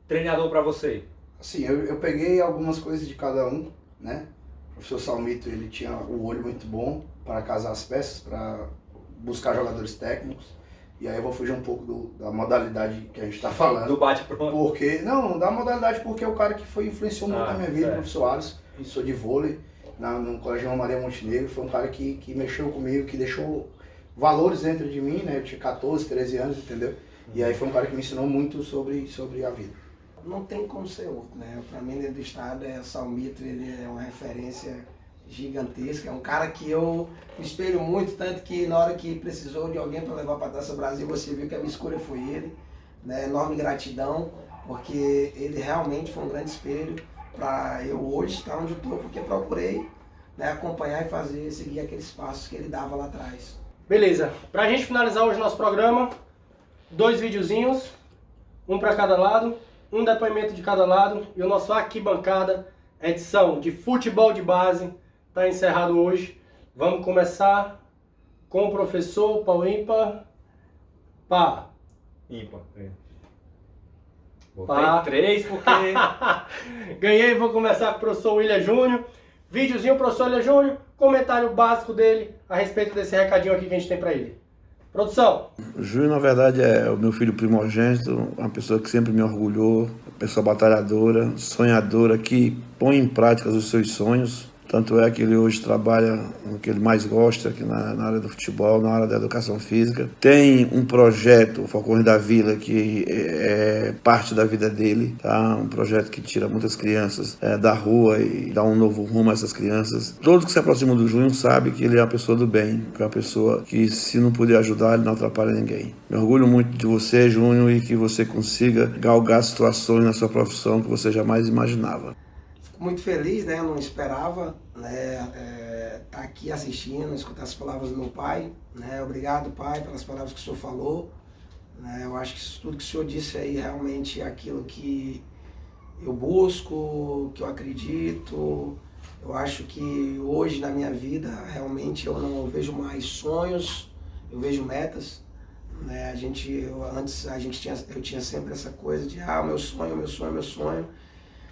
treinador pra você? Assim, eu peguei algumas coisas de cada um, né? O professor Salmito, ele tinha o olho muito bom para casar as peças, para buscar jogadores técnicos. E aí eu vou fugir um pouco da modalidade que a gente está falando. Do bate-pronto. Porque, não da modalidade, porque é o cara que influenciou muito a minha vida, o certo. professor Soares. Sou de vôlei, no Colégio Maria Montenegro. Foi um cara que mexeu comigo, que deixou valores dentro de mim, né? Eu tinha 14, 13 anos, entendeu? E aí foi um cara que me ensinou muito sobre a vida. Não tem como ser outro, né? Pra mim, dentro do estado, Salmito, ele é uma referência gigantesca. É um cara que eu me espelho muito, tanto que na hora que precisou de alguém para levar para a Taça Brasil, você viu que a minha escolha foi ele. Né? Enorme gratidão, porque ele realmente foi um grande espelho para eu hoje estar onde eu estou, porque procurei, né, acompanhar e seguir aqueles passos que ele dava lá atrás. Beleza, pra gente finalizar hoje nosso programa, 2 videozinhos, um para cada lado, um depoimento de cada lado e o nosso arquibancada, edição de futebol de base, está encerrado hoje. Vamos começar com o professor pau ímpar. Pá. Ímpar. Botei 3 porque... Ganhei, vou começar com o professor William Júnior. Videozinho, professor William Júnior, comentário básico dele a respeito desse recadinho aqui que a gente tem pra ele. Produção. O Júnior, na verdade, é o meu filho primogênito, uma pessoa que sempre me orgulhou, uma pessoa batalhadora, sonhadora, que põe em prática os seus sonhos. Tanto é que ele hoje trabalha no que ele mais gosta, aqui na área do futebol, na área da educação física. Tem um projeto, o Falcões da Vila, que é parte da vida dele, tá? Um projeto que tira muitas crianças da rua e dá um novo rumo a essas crianças. Todos que se aproximam do Júnior sabem que ele é uma pessoa do bem, que é uma pessoa que, se não puder ajudar, ele não atrapalha ninguém. Me orgulho muito de você, Júnior, e que você consiga galgar situações na sua profissão que você jamais imaginava. Muito feliz, né? Eu não esperava, né, tá aqui assistindo, escutar as palavras do meu pai, né? Obrigado, pai, pelas palavras que o senhor falou, né? Eu acho que tudo que o senhor disse aí realmente é aquilo que eu busco, que eu acredito. Eu acho que hoje na minha vida realmente eu não vejo mais sonhos, eu vejo metas, né? Eu tinha sempre essa coisa de meu sonho, meu sonho, meu sonho.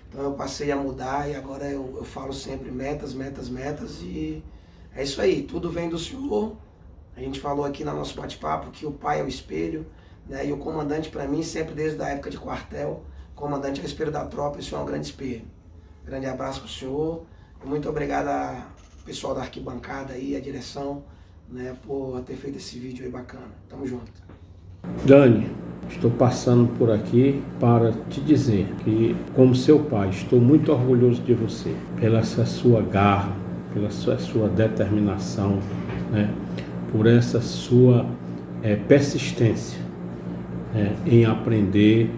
Então eu passei a mudar e agora eu falo sempre metas, metas, metas, e é isso aí, tudo vem do Senhor. A gente falou aqui no nosso bate-papo que o pai é o espelho, né? E o comandante para mim, sempre desde a época de quartel, o comandante é o espelho da tropa, e o senhor é um grande espelho. Grande abraço para o senhor, e muito obrigado ao pessoal da arquibancada aí, a direção, né, por ter feito esse vídeo aí bacana. Tamo junto. Dani, estou passando por aqui para te dizer que, como seu pai, estou muito orgulhoso de você, pela essa sua garra, pela sua determinação, né? Por essa sua persistência em aprender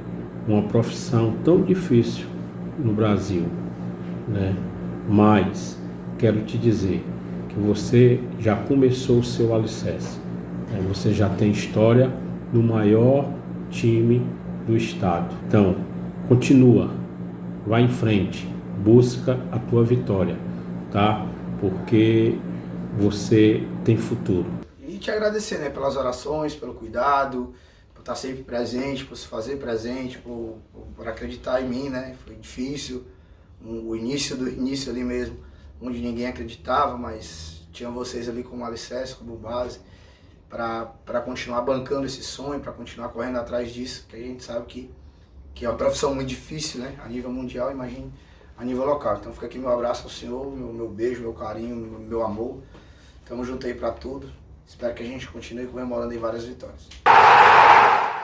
uma profissão tão difícil no Brasil, né? Mas quero te dizer que você já começou o seu alicerce, né? Você já tem história no maior time do estado. Então, continua, vai em frente, busca a tua vitória, tá? Porque você tem futuro. E te agradecer, né, pelas orações, pelo cuidado, por estar sempre presente, por se fazer presente, por acreditar em mim, né? Foi difícil, o início do início ali mesmo, onde ninguém acreditava, mas tinham vocês ali como alicerce, como base, para continuar bancando esse sonho, para continuar correndo atrás disso, que a gente sabe que é uma profissão muito difícil, né? A nível mundial, imagine a nível local. Então fica aqui meu abraço ao senhor, meu beijo, meu carinho, meu amor. Tamo junto aí para tudo. Espero que a gente continue comemorando em várias vitórias.